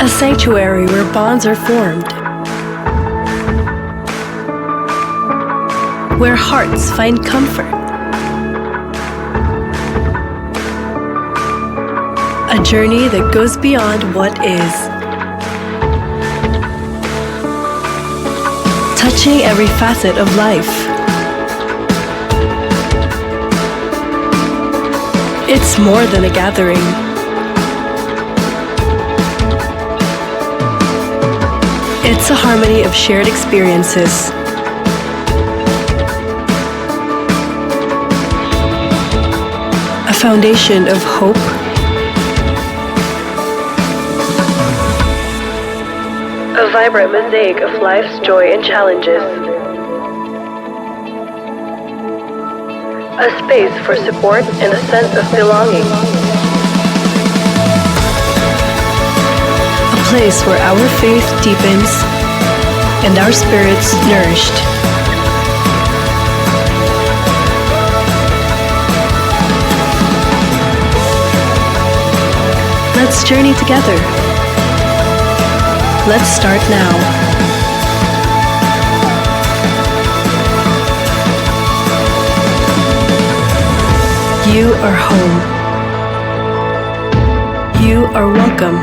A sanctuary where bonds are formed, where hearts find comfort. A journey that goes beyond what is, touching every facet of life. It's more than a gathering. It's a harmony of shared experiences. A foundation of hope, a vibrant mosaic of life's joy and challenges. A space for support and a sense of belonging. A place where our faith deepens and our spirits nourished. Let's journey together. Let's start now. You are home. You are welcome.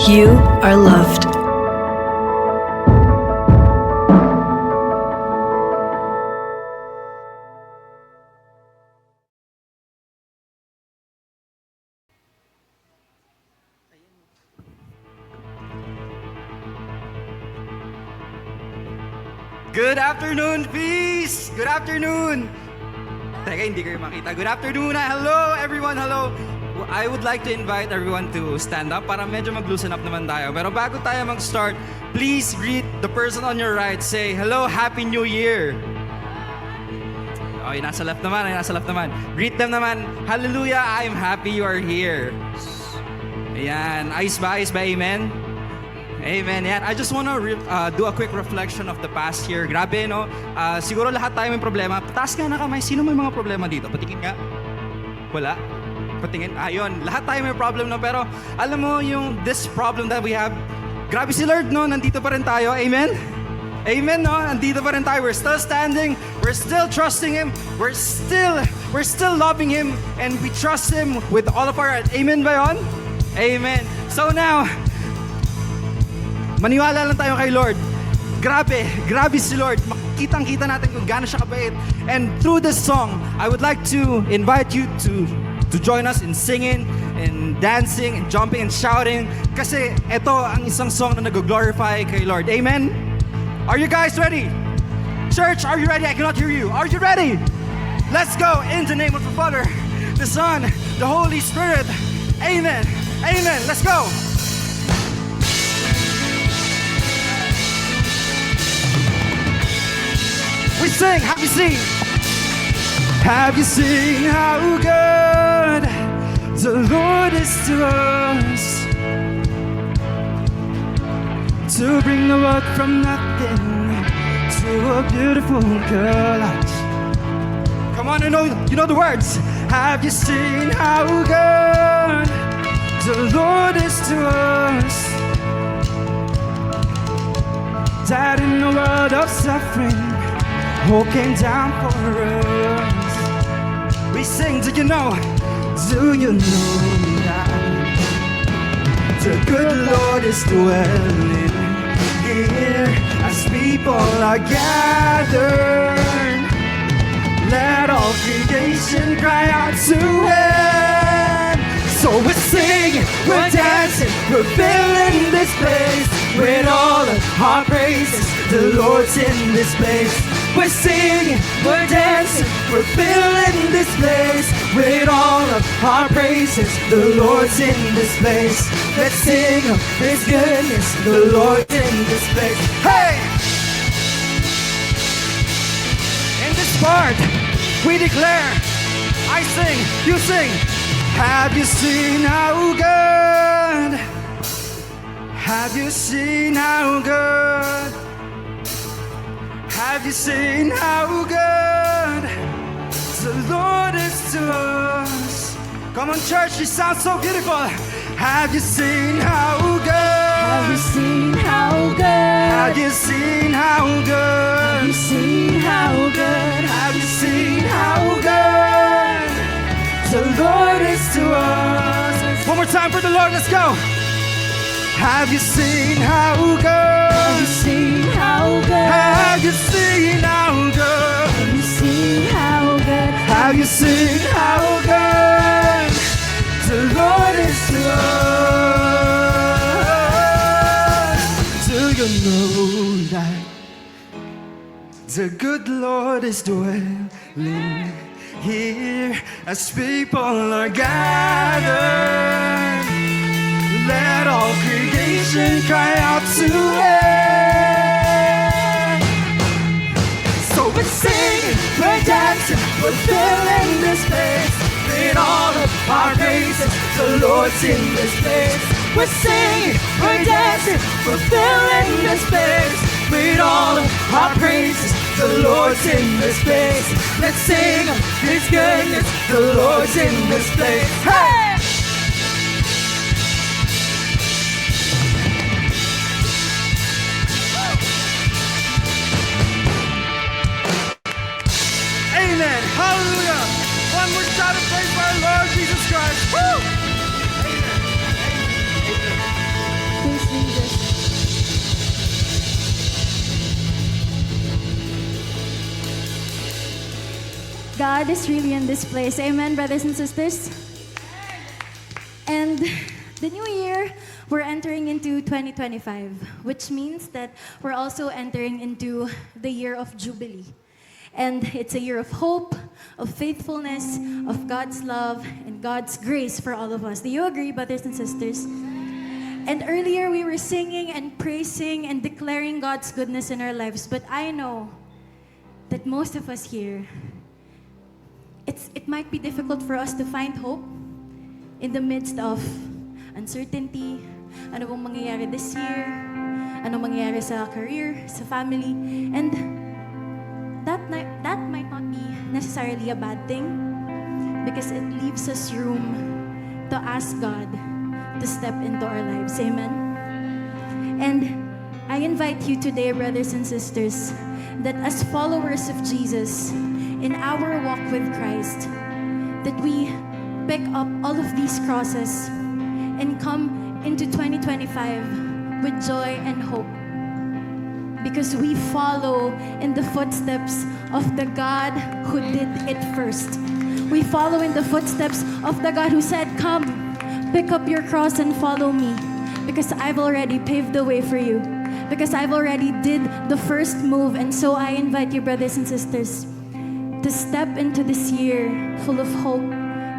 You are loved. Good afternoon, peace! Good afternoon! Teka, hindi kayo makita. Good afternoon! Hello, everyone! Hello! I would like to invite everyone to stand up para medyo mag-loosen up naman tayo. Pero bago tayo mag-start, please greet the person on your right. Say, hello, Happy New Year! Okay, nasa left naman. Greet them naman. Hallelujah, I'm happy you are here. Ayan, ayos ba? Amen? Amen. Yan. I just want to do a quick reflection of the past year. Grabe, no? Siguro lahat tayo may problema. Taas nga na kamay. Sino may mga problema dito? Patingin nga. Wala? Patingin. Ayun. Lahat tayo may problem, no? Pero alam mo yung this problem that we have, grabe si Lord, no? Nandito pa rin tayo. Amen? Amen, no? Nandito pa rin tayo. We're still standing. We're still trusting Him. We're still loving Him. And we trust Him with all of our heart. Amen ba yun? Amen. So now, maniwala lang tayo kay Lord. Grabe si Lord. Makitang-kita natin kung gaano siya kabait. And through this song, I would like to invite you to join us in singing, and dancing, and jumping, and shouting. Kasi ito ang isang song na nag-glorify kay Lord. Amen? Are you guys ready? Church, are you ready? I cannot hear you. Are you ready? Let's go in the name of the Father, the Son, the Holy Spirit. Amen. Amen. Let's go. We sing, have you seen? Have you seen how good the Lord is to us? To bring the world from nothing to a beautiful girl. Come on, you know the words. Have you seen how good the Lord is to us? That in a world of suffering, who came down for us. We sing, do you know that the good Lord is dwelling here as people are gathered? Let all creation cry out to Him. So we're singing, we're dancing, we're filling this place with all of our praises. The Lord's in this place. We're singing, we're dancing, we're filling this place with all of our praises. The Lord's in this place. Let's sing of His goodness. The Lord's in this place. Hey! In this part, we declare, I sing, you sing. Have you seen how good? Have you seen how good? Have you seen how good the Lord is to us? Come on, church, you sound so beautiful. Have you seen how good? Have you seen how good? Have you seen how good? Have you seen how good? Have you seen how good the Lord is to us? One more time for the Lord, let's go. Have you seen how good? Have you seen how good? Have you seen how good? Have you seen how good? Have you seen how good the Lord is to us? Do you know that the good Lord is dwelling here as people are gathered? Let all creation cry out to Him. So we're singing, we're dancing, we're filling this place with all of our praises. The Lord's in this place. We're singing, we're dancing, we're filling this place with all of our praises. The Lord's in this place. Let's sing of His goodness. The Lord's in this place. Hey! Amen. Hallelujah. One more shout of praise for our Lord Jesus Christ. Woo! Amen. Please sing this. God is really in this place. Amen, brothers and sisters. And the new year, we're entering into 2025, which means that we're also entering into the year of Jubilee. And it's a year of hope, of faithfulness, of God's love, and God's grace for all of us. Do you agree, brothers and sisters? And earlier we were singing and praising and declaring God's goodness in our lives. But I know that most of us here, it might be difficult for us to find hope in the midst of uncertainty. Ano bang mangyayari this year? Ano mangyayari sa career, sa family? And that might not be necessarily a bad thing because it leaves us room to ask God to step into our lives. Amen? And I invite you today, brothers and sisters, that as followers of Jesus, in our walk with Christ, that we pick up all of these crosses and come into 2025 with joy and hope. Because we follow in the footsteps of the God who did it first. We follow in the footsteps of the God who said, "Come, pick up your cross and follow me. Because I've already paved the way for you. Because I've already did the first move." And so I invite you, brothers and sisters, to step into this year full of hope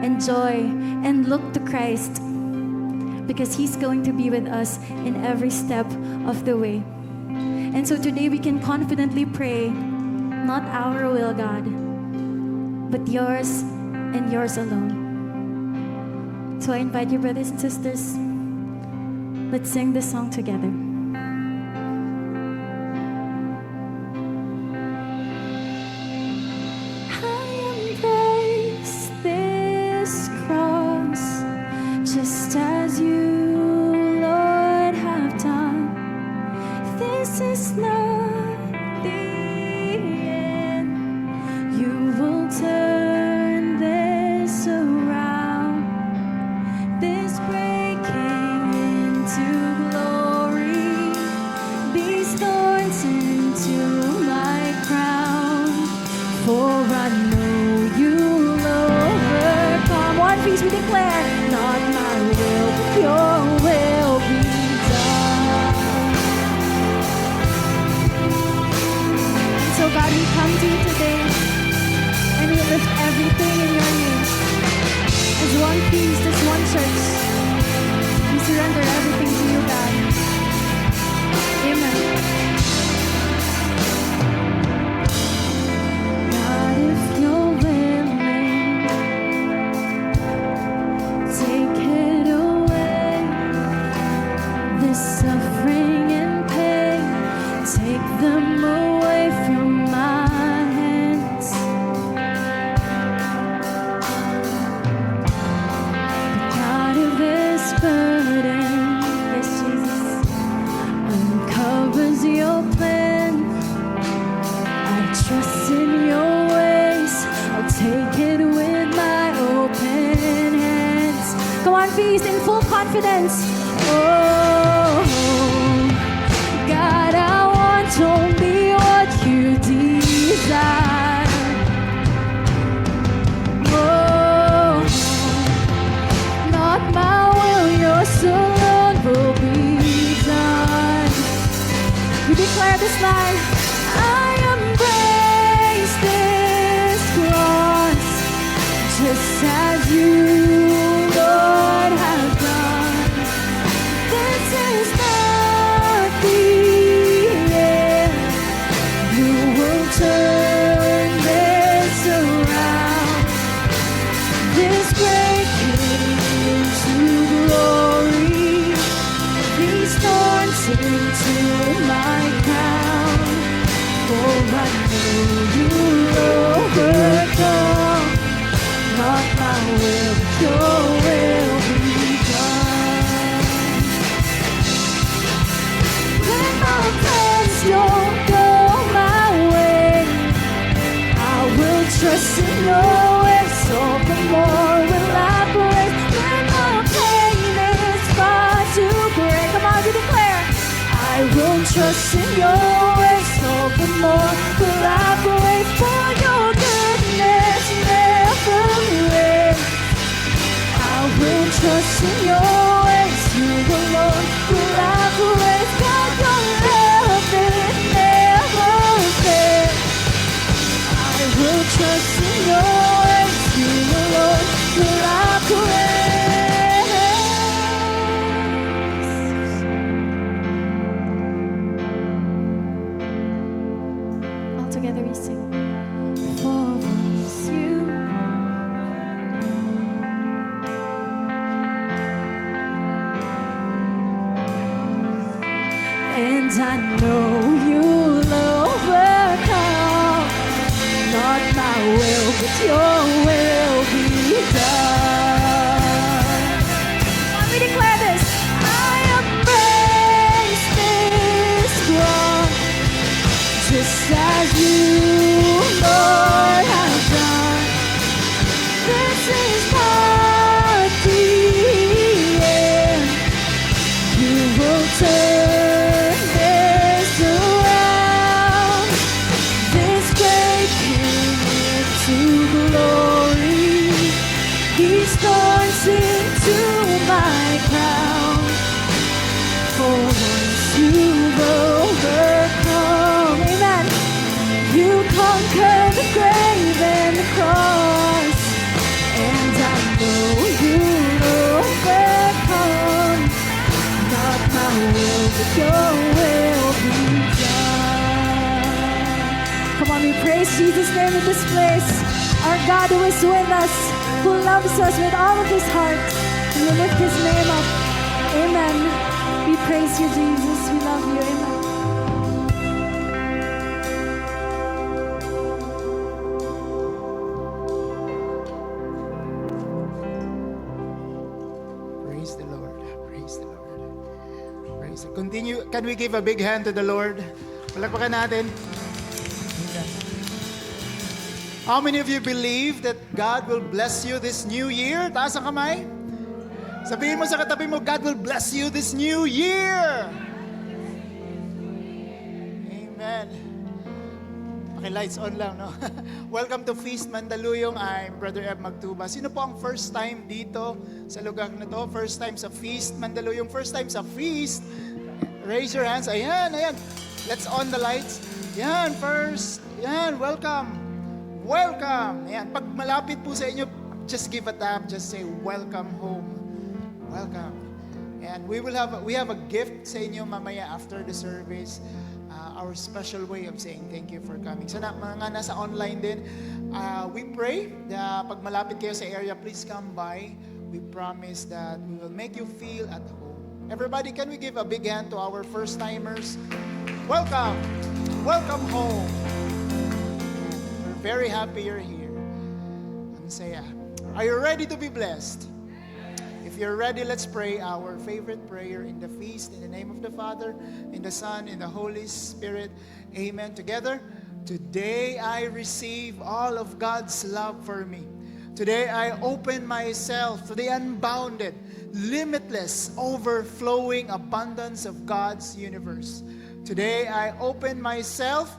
and joy and look to Christ. Because He's going to be with us in every step of the way. And so today we can confidently pray, not our will, God, but yours and yours alone. So I invite you, brothers and sisters, let's sing this song together. I embrace this cross just as you, Lord, have done. This is not the end. You will turn this around. This breaking into glory, these thorns into my crown. For I know you'll overcome. One piece we declare, not my will, but your will be done. So God, we come to you today and we lift everything in your name. As one feast, as one church, we surrender everything to you, God. Amen. God, if you're willing, take it away. This suffering and pain, take them away from my hands. Come on, feast in full confidence. Oh, God, I want only what you desire. Oh, not my will, yours alone will be done. We declare this line. I embrace this cross, just as you, Lord, have done. This is not the end. You will turn this around. This great King to glory, these thorns into my crown. For I know you'll overcome. Not my will, your will be done. When my plans don't go my way, I will trust in your ways. All the more will I praise. When my pain is far too great, come on, we declare. I will trust in your ways. All the more will I praise. For your goodness never ends. I will trust in your ways. You alone will I praise. God, your love it never fails. I will trust in your ways. You alone will I praise. All together we sing. For once you, and I know you'll overcome. Not my will, but your will be done. Let me declare this. I embrace this cross, just as you, Lord, have done. This is not the end. You will turn this around. This great King into glory, these thorns into my crown. For once you've overcome, amen. You conquered the grave and the cross, and I know you'll overcome. Not my will, but your will be done. Come on, we praise Jesus' name in this place. Our God who is with us, who loves us with all of his heart. And we lift his name up. Amen. We praise you, Jesus. We love you. Amen. Praise the Lord. Praise the Lord. Praise the Continue. Can we give a big hand to the Lord? Palakpakan natin. How many of you believe that God will bless you this new year? Taas ang kamay. Sabihin mo sa katabi mo, God will bless you this new year. Amen. Paki-lights on lang, no? Welcome to Feast Mandaluyong. I'm Brother Eb Magtuba. Sino po ang first time dito sa lugar na to? First time sa Feast Mandaluyong. First time sa Feast. Raise your hands. Ayan, ayan. Let's on the lights. Yan, first. Yan, welcome. Welcome. Ayan, pag malapit po sa inyo, just give a tap. Just say, welcome home. Welcome. And we have a gift sa inyo mamaya after the service. Our special way of saying thank you for coming. So mga nasa online din, we pray na pag malapit kayo sa area, please come by. We promise that we will make you feel at home. Everybody, can we give a big hand to our first-timers? Welcome. Welcome home. We're very happy you're here. I'm Saya. Are you ready to be blessed? If you're ready, let's pray our favorite prayer in the feast. In the name of the Father, in the Son, in the Holy Spirit. Amen. Together, today I receive all of God's love for me. Today I open myself to the unbounded, limitless, overflowing abundance of God's universe. Today I open myself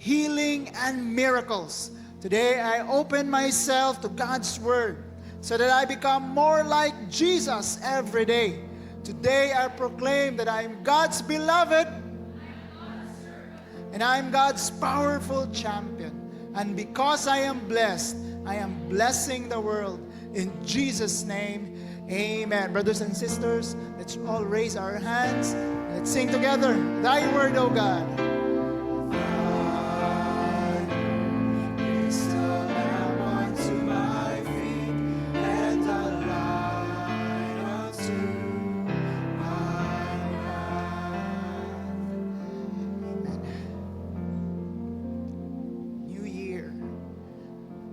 healing and miracles. Today I open myself to God's Word so that I become more like Jesus every day. Today I proclaim that I am God's beloved and I am God's powerful champion. And because I am blessed, I am blessing the world. In Jesus' name, amen. Brothers and sisters, let's all raise our hands. Let's sing together. Thy word, O God.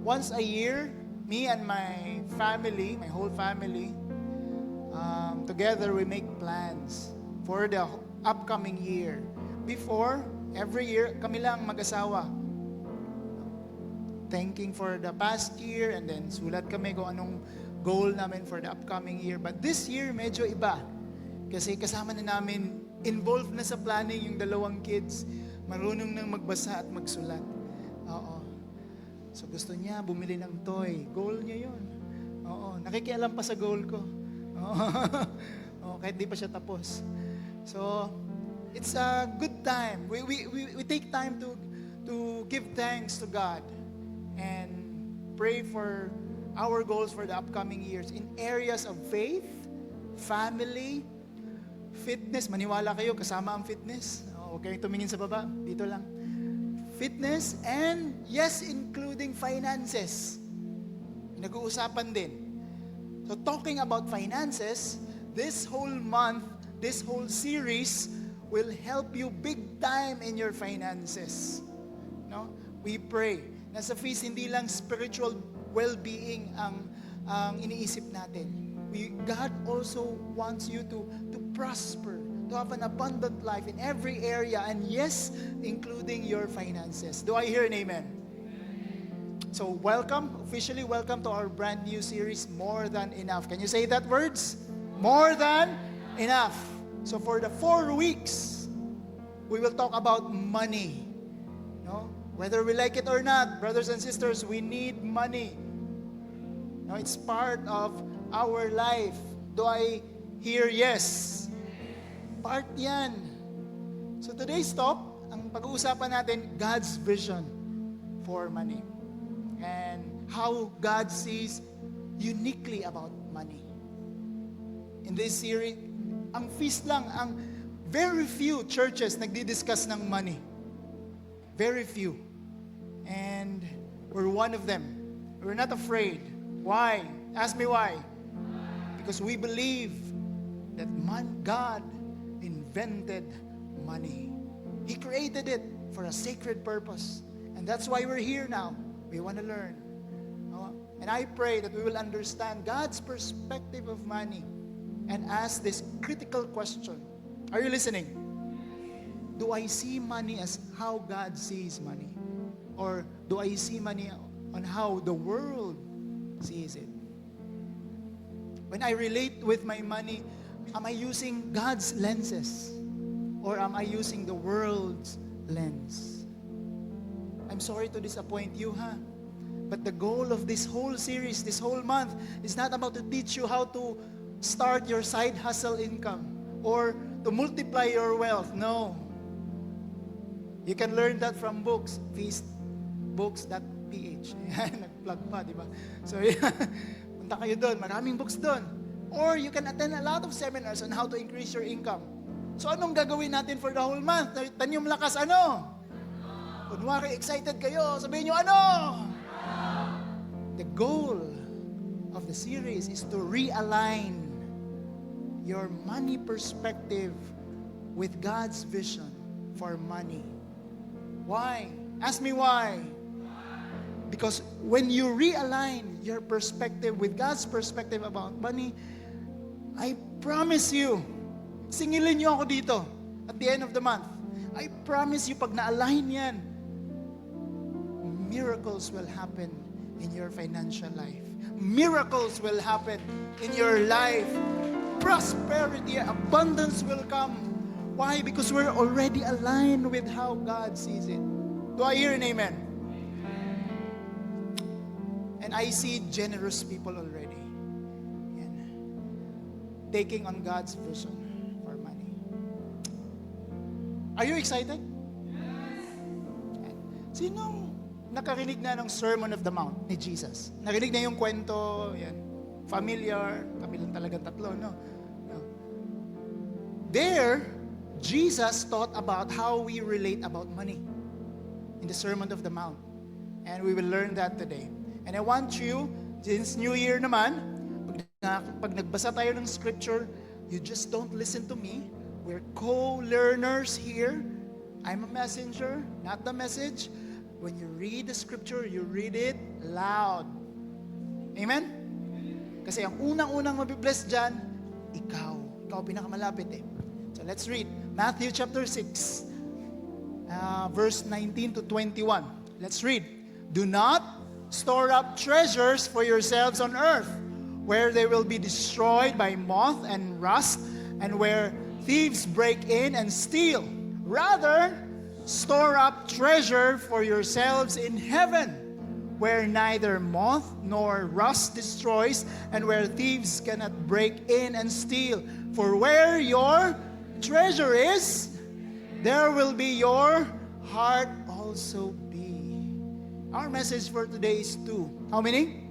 Once a year, me and my family, my whole family, together we make plans for the upcoming year. Before, every year, kami lang mag-asawa. Thanking for the past year and then sulat kami kung anong goal namin for the upcoming year. But this year, medyo iba. Kasi kasama na namin, involved na sa planning yung dalawang kids. Marunong nang magbasa at magsulat. Oo. So gusto niya bumili ng toy. Goal niya yun. Oo. Nakikialam pa sa goal ko. Oo. Oo, kahit di pa siya tapos. So, it's a good time. We take time to give thanks to God and pray for our goals for the upcoming years in areas of faith, family, fitness. Maniwala kayo, kasama ang fitness. Huwag kayong tumingin sa baba. Dito lang. Fitness, and yes, including finances. Nag-uusapan din. So talking about finances, this whole month, this whole series will help you big time in your finances. No? We pray. Nasa feast, hindi lang spiritual well-being ang iniisip natin. God also wants you to prosper, to have an abundant life in every area, and yes, including your finances. Do I hear an amen? So welcome, officially welcome to our brand new series, More Than Enough. Can you say that words? More than enough. So for the 4 weeks, we will talk about money. No? Whether we like it or not, brothers and sisters, we need money. No, it's part of our life. Do I hear yes? Part yan. So today's talk, ang pag-uusapan natin, God's vision for money. And how God sees uniquely about money. In this series, ang feast lang, ang very few churches nagdi-discuss ng money. Very few. And we're one of them. We're not afraid. Why? Ask me why. Because we believe that God invented money. He created it for a sacred purpose. And that's why we're here now. We want to learn. And I pray that we will understand God's perspective of money and ask this critical question. Are you listening? Do I see money as how God sees money? Or do I see money on how the world sees it? When I relate with my money, am I using God's lenses? Or am I using the world's lens? I'm sorry to disappoint you, But the goal of this whole series, this whole month, is not about to teach you how to start your side hustle income or to multiply your wealth. No. You can learn that from books, feastbooks.ph. Nag-plug pa, di ba? So, punta kayo doon. Maraming books doon. Or you can attend a lot of seminars on how to increase your income. So, anong gagawin natin for the whole month? Tanyong lakas, ano? Kunwari, excited kayo. Sabihin nyo, ano? The goal of the series is to realign your money perspective with God's vision for money. Why? Ask me why. Because when you realign your perspective with God's perspective about money, I promise you, singilin nyo ako dito at the end of the month. I promise you, pag na-align yan, miracles will happen in your financial life. Miracles will happen in your life. Prosperity, abundance will come. Why? Because we're already aligned with how God sees it. Do I hear an amen? And I see generous people already. Yan. Taking on God's vision for money. Are you excited? Yes. Sinong nakarinig na ng Sermon of the Mount ni Jesus? Narinig na yung kwento, yan. Familiar, kami lang talagang tatlo, no? There, Jesus taught about how we relate about money in the Sermon of the Mount. And we will learn that today. And I want you, since New Year naman, pag nagbasa tayo ng scripture, you just don't listen to me. We're co-learners here. I'm a messenger, not the message. When you read the scripture, you read it loud. Amen? Kasi ang unang-unang mabibless dyan, ikaw. Ikaw pinakamalapit eh. So let's read Matthew chapter 6, verse 19 to 21. Let's read. Do not store up treasures for yourselves on earth, where they will be destroyed by moth and rust, and where thieves break in and steal. Rather, store up treasure for yourselves in heaven, where neither moth nor rust destroys, and where thieves cannot break in and steal. For where your treasure is, there will be your heart also be. Our message for today is two. How many?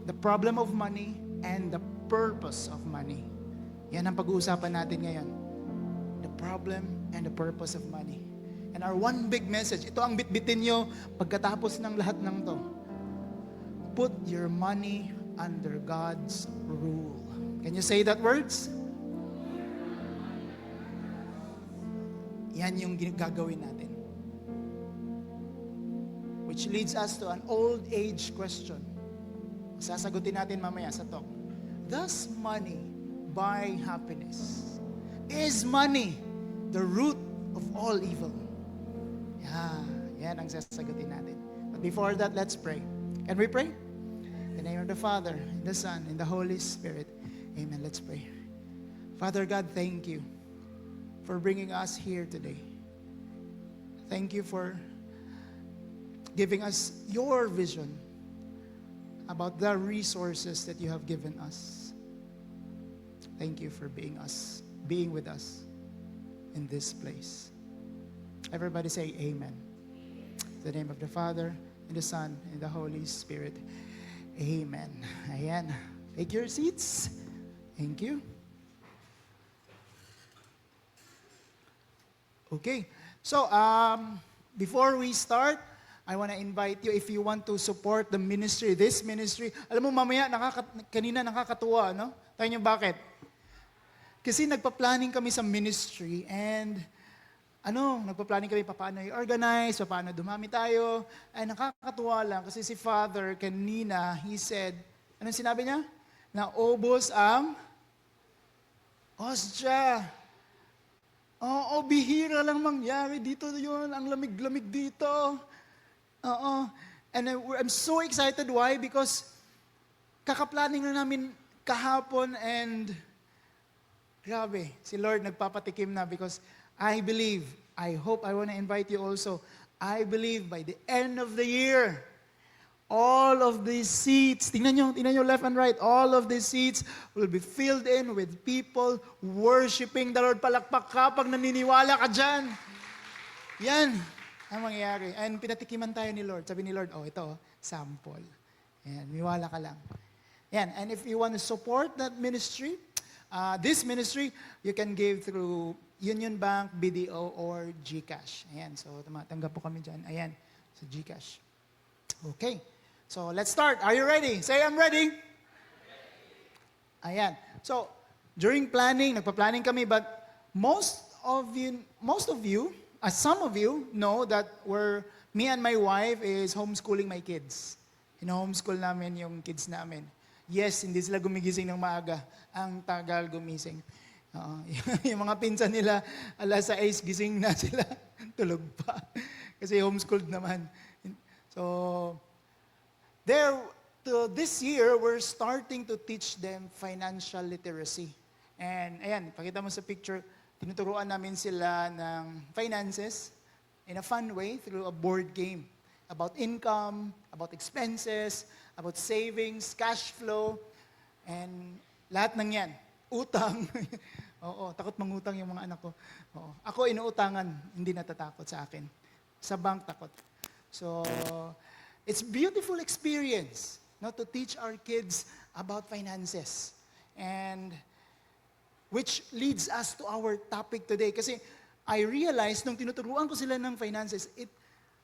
The problem of money and the purpose of money. Yan ang pag-uusapan natin ngayon. The problem and the purpose of money. And our one big message, ito ang bitbitin nyo pagkatapos ng lahat ng to. Put your money under God's rule. Can you say that words? Yan yung gagawin natin. Which leads us to an old age question. Sasagutin natin mamaya sa talk. Does money buy happiness? Is money the root of all evil? Yan ang sasagutin natin. But before that, let's pray. Can we pray? In the name of the Father, and the Son, and the Holy Spirit. Amen. Let's pray. Father God, thank you for bringing us here today. Thank you for giving us your vision about the resources that you have given us. Thank you for being with us in this place. Everybody say amen. In the name of the Father, and the Son, and the Holy Spirit. Amen. Ayan. Take your seats. Thank you. Okay. So, before we start, I want to invite you, if you want to support the ministry, this ministry. Alam mo, mamaya, kanina nakakatuwa, no? Tayo niyo bakit? Kasi nagpa-planning kami sa ministry and nagpa-planning kami paano i-organize, paano dumami tayo. Ay, nakakatuwa lang kasi si Father kanina, he said, anong sinabi niya? Naubos ang ostya. Oo, bihira lang mangyari dito yun. Ang lamig-lamig dito. Oo. And I'm so excited. Why? Because kaka-planning na namin kahapon and grabe, si Lord nagpapatikim na because I believe, I hope, I want to invite you also, I believe by the end of the year, all of these seats, tingnan nyo left and right, all of these seats will be filled in with people worshiping the Lord. Palakpak ka pag naniniwala ka dyan. Yan ang mangyayari. And pinatikiman tayo ni Lord. Sabi ni Lord, ito, sample. Yan, niwala ka lang. Yan, and if you want to support that ministry, this ministry, you can give through Union Bank, BDO, or GCash. Ayan, so tumatanggap po kami dyan. Ayan, sa GCash. Okay, so let's start. Are you ready? Say, I'm ready. Ayan. So, during planning, nagpa-planning kami, but most of you, some of you know that me and my wife is homeschooling my kids. Homeschool namin yung kids namin. Yes, hindi sila gumigising ng maaga. Ang tagal gumising. Yung mga pinsan nila, 6:00 gising na sila. Tulog pa. Kasi homeschooled naman. So, This year, we're starting to teach them financial literacy. And ayan, pakita mo sa picture, tinuturuan namin sila ng finances in a fun way through a board game about income, about expenses, about savings, cash flow, and lahat ng yan. Utang. Oo, takot mangutang yung mga anak ko. Oo. Ako inuutangan, hindi natatakot sa akin. Sa bank, takot. So, it's beautiful experience, no, to teach our kids about finances. And which leads us to our topic today. Kasi I realized nung tinuturuan ko sila ng finances,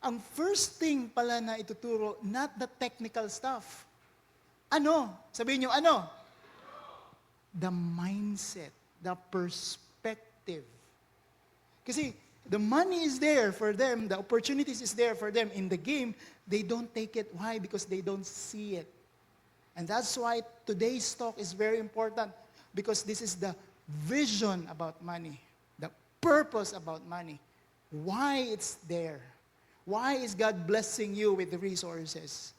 ang first thing pala na ituturo, not the technical stuff. Ano? Sabihin nyo, ano? The mindset, the perspective. Kasi the money is there for them, the opportunities is there for them in the game, they don't take it. Why? Because they don't see it. And that's why today's talk is very important, because this is the vision about money, the purpose about money, why it's there. Why is God blessing you with the resources?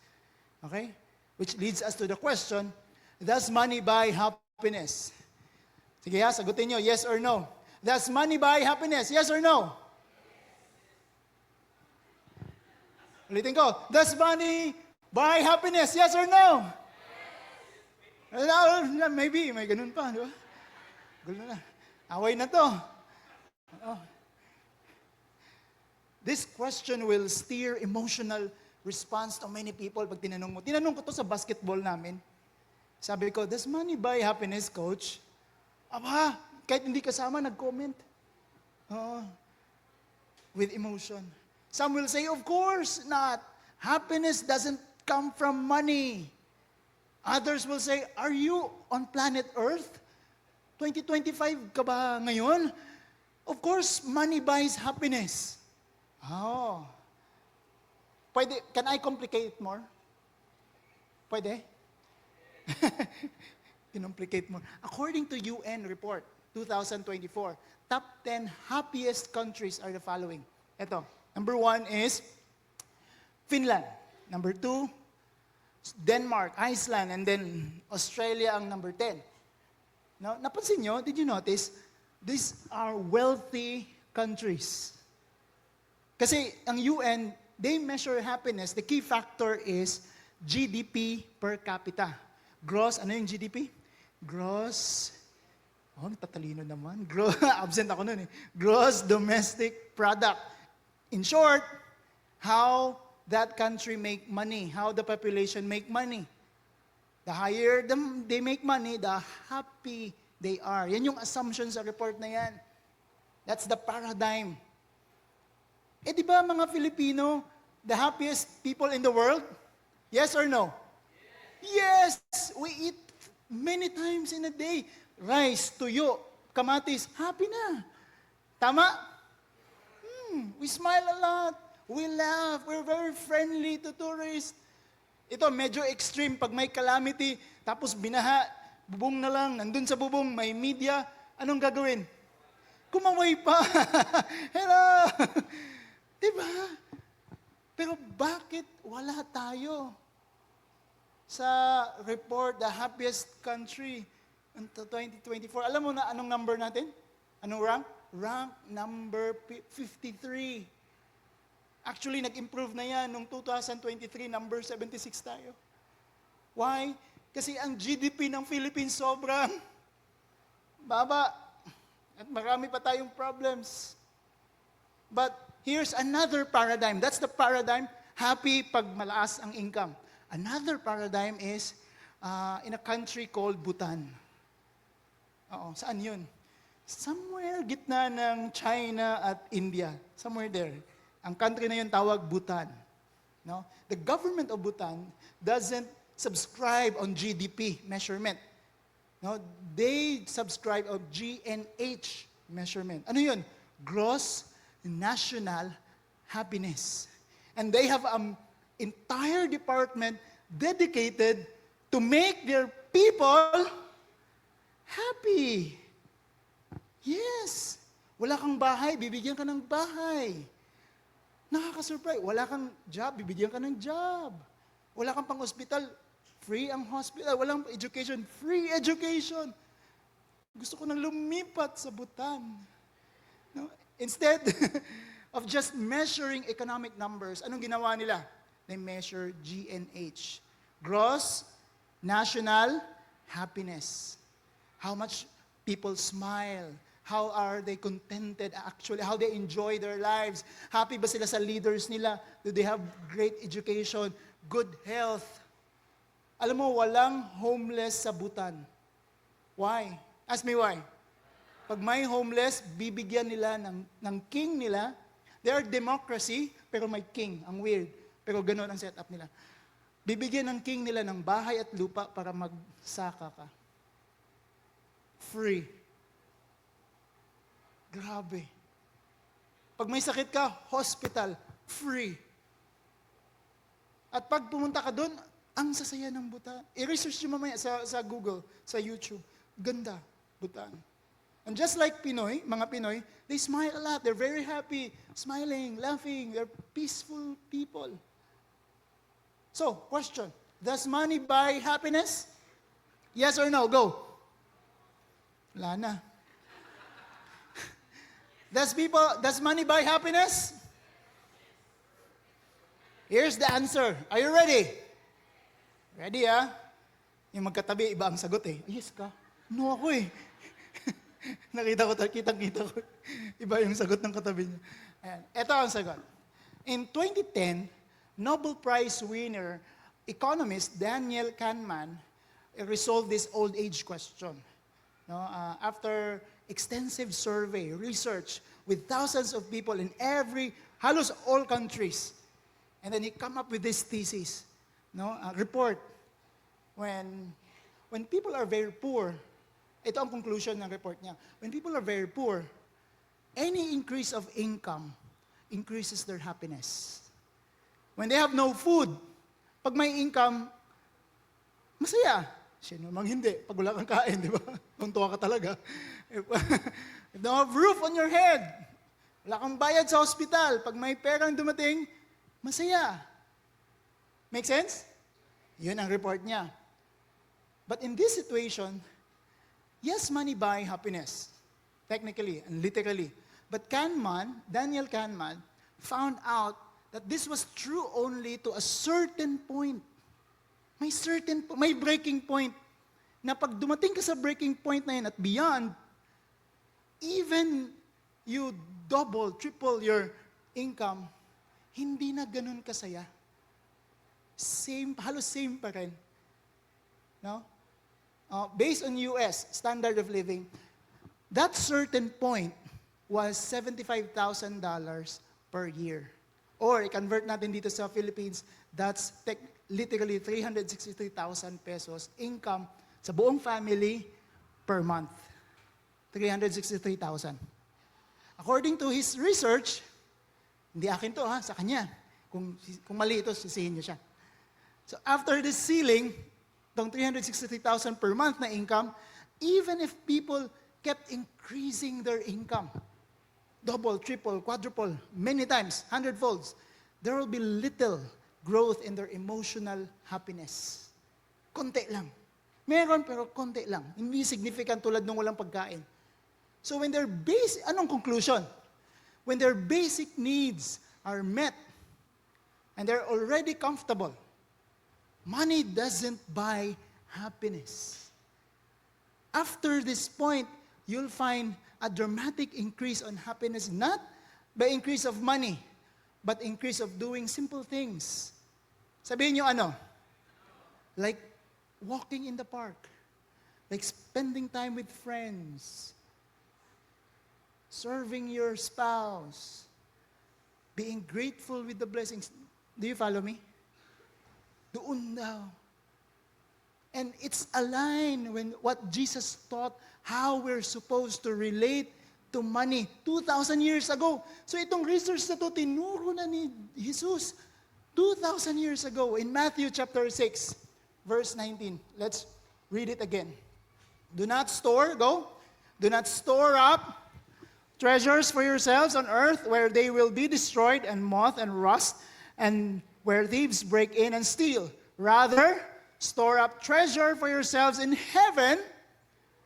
Okay? Which leads us to the question, does money buy happiness? Sige ha, sagutin nyo, yes or no? Does money buy happiness? Yes or no? Ulitin ko, does money buy happiness? Yes or no? Yes. Maybe, may ganun pa, di ba? Gulo na. Away na to. Oh. This question will steer emotional response to many people pag tinanong mo. Tinanong ko to sa basketball namin. Sabi ko, does money buy happiness, coach? Aba, kahit hindi kasama, nag-comment. With emotion. Some will say, of course not. Happiness doesn't come from money. Others will say, are you on planet Earth? 2025 ka ba ngayon? Of course, money buys happiness. Oh. Pwede, can I complicate it more? Pwede? Kinomplicate more. According to UN report, 2024, top 10 happiest countries are the following. Ito, number 1 is Finland. Number 2, Denmark, Iceland, and then Australia ang number 10. Now, napansin nyo, did you notice, these are wealthy countries. Kasi ang UN, they measure happiness. The key factor is GDP per capita. Gross, ano yung GDP? Gross, natatalino naman. Absent ako nun eh. Gross domestic product. In short, how that country make money, how the population make money. The higher they make money, the happy they are. Yan yung assumption sa report na yan. That's the paradigm. Di ba mga Filipino, the happiest people in the world? Yes or no? Yes! We eat many times in a day. Rice, tuyo, kamatis, happy na. Tama? We smile a lot. We laugh. We're very friendly to tourists. Ito, medyo extreme. Pag may calamity, tapos binaha, bubong na lang, nandun sa bubong, may media, anong gagawin? Kumaway pa. Hello! Diba? Pero bakit wala tayo sa report, the happiest country in 2024? Alam mo na anong number natin? Anong rank? Rank number 53. Actually, nag-improve na yan. Noong 2023, number 76 tayo. Why? Kasi ang GDP ng Philippines sobrang baba. At marami pa tayong problems. But here's another paradigm. That's the paradigm, happy pag malakas ang income. Another paradigm is in a country called Bhutan. Saan yun? Somewhere gitna ng China at India. Somewhere there. Ang country na yun tawag Bhutan. No? The government of Bhutan doesn't subscribe on GDP measurement. No? They subscribe on GNH measurement. Ano yun? Gross National Happiness. And they have an entire department dedicated to make their people happy. Yes. Wala kang bahay, bibigyan ka ng bahay. Nakaka-surprise. Wala kang job, bibigyan ka ng job. Wala kang pang hospital, free ang hospital. Walang education, free education. Gusto ko nang lumipat sa Bhutan. No? Instead of just measuring economic numbers, anong ginawa nila? They measure GNH. Gross National Happiness. How much people smile. How are they contented actually? How they enjoy their lives. Happy ba sila sa leaders nila? Do they have great education? Good health? Alam mo, walang homeless sa Bhutan. Why? Ask me why. Pag may homeless, bibigyan nila ng king nila. They are democracy, pero may king. Ang weird. Pero ganun ang setup nila. Bibigyan ng king nila ng bahay at lupa para magsaka ka. Free. Grabe. Pag may sakit ka, hospital, free. At pag pumunta ka doon, ang sasaya ng Bhutan. I-research nyo mamaya sa Google, sa YouTube. Ganda, Bhutan. And just like Pinoy, mga Pinoy, they smile a lot. They're very happy, smiling, laughing. They're peaceful people. So, question. Does money buy happiness? Yes or no? Go. Wala na. Does money buy happiness? Here's the answer. Are you ready? Ready, ah? Yung magkatabi, iba ang sagot eh. Yes ka? No ako eh. Kitang-kita ko. Iba yung sagot ng katabi niya. Ayan. Ito ang sagot. In 2010, Nobel Prize winner, economist Daniel Kahneman resolved this old age question. No, after extensive survey, research with thousands of people in halos all countries. And then he come up with this thesis, report. When people are very poor, ito ang conclusion ng report niya. When people are very poor, any increase of income increases their happiness. When they have no food, pag may income, masaya. Sino namang hindi, pag wala kang kain, di ba? Tuntua ka talaga. If you don't have roof on your head, wala kang bayad sa hospital, pag may perang dumating, masaya. Make sense? Yun ang report niya. But in this situation, yes, money buy happiness, technically and literally. But Daniel Kahneman, found out that this was true only to a certain point. May breaking point. Na pag dumating ka sa breaking point na yun at beyond, even you double, triple your income, hindi na ganun kasaya. Halos same pa rin. No? Based on US standard of living, that certain point was $75,000 per year. Or, i-convert natin dito sa Philippines, that's literally 363,000 pesos income sa buong family per month. 363,000. According to his research, hindi akin to sa kanya. Kung mali ito, sisihin niyo siya. So after this ceiling, itong 363,000 per month na income, even if people kept increasing their income, double, triple, quadruple, many times, 100-folds, there will be little growth in their emotional happiness. Konti lang. Meron, pero konti lang. Hindi significant tulad nung walang pagkain. So when their anong conclusion? When their basic needs are met, and they're already comfortable, money doesn't buy happiness. After this point, you'll find a dramatic increase on happiness, not by increase of money, but increase of doing simple things. Sabihin nyo ano? Like walking in the park, like spending time with friends, serving your spouse, being grateful with the blessings. Do you follow me? Doon daw. And it's aligned with what Jesus taught, how we're supposed to relate to money 2,000 years ago. So itong research na to, tinuro na ni Jesus 2,000 years ago in Matthew chapter 6, verse 19. Let's read it again. Do not store up treasures for yourselves on earth where they will be destroyed and moth and rust and where thieves break in and steal. Rather, store up treasure for yourselves in heaven,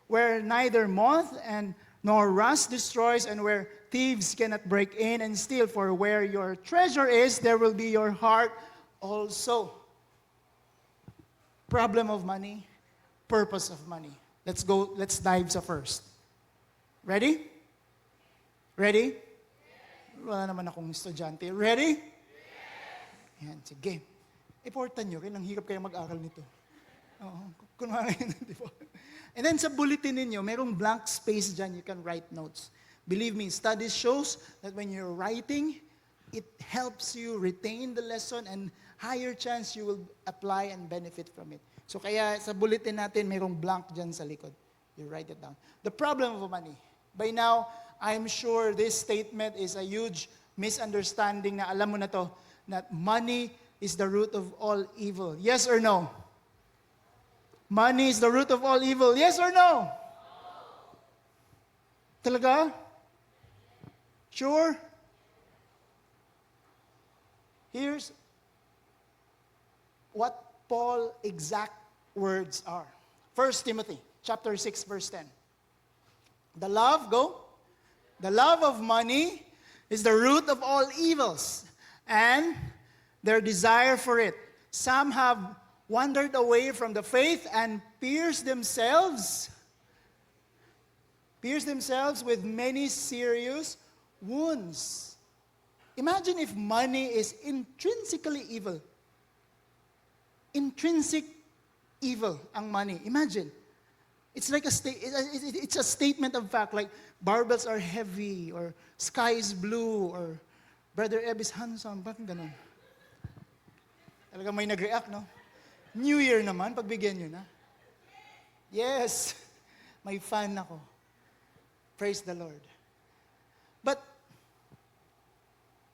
where neither moth and nor rust destroys, and where thieves cannot break in and steal. For where your treasure is, there will be your heart also. Problem of money, purpose of money. Let's dive sa first. Ready? Ready? Wala naman akong estudyante. Ready? Yan, sige. Important nyo, kailang hirap kayo mag-aral nito. Oo, kunwari yun, di ba? And then sa bulletin ninyo, merong blank space dyan, you can write notes. Believe me, studies shows that when you're writing, it helps you retain the lesson and higher chance you will apply and benefit from it. So kaya sa bulletin natin, merong blank dyan sa likod. You write it down. The problem of money. By now, I'm sure this statement is a huge misunderstanding na alam mo na to, that money is the root of all evil. Yes or no? Money is the root of all evil. Yes or no? Talaga? Sure? Here's what Paul's exact words are. 1 Timothy chapter 6, verse 10. The love of money is the root of all evils, and their desire for it. Some have wandered away from the faith and pierced themselves with many serious wounds. Imagine if money is intrinsically evil. Intrinsic evil ang money. Imagine. It's like it's a statement of fact, like barbells are heavy, or sky is blue, or Brother Eb is handsome. Bakit ganun? Talaga may nag-react, no? New Year naman, pagbigyan nyo na. Yes, may fan ako. Praise the Lord. But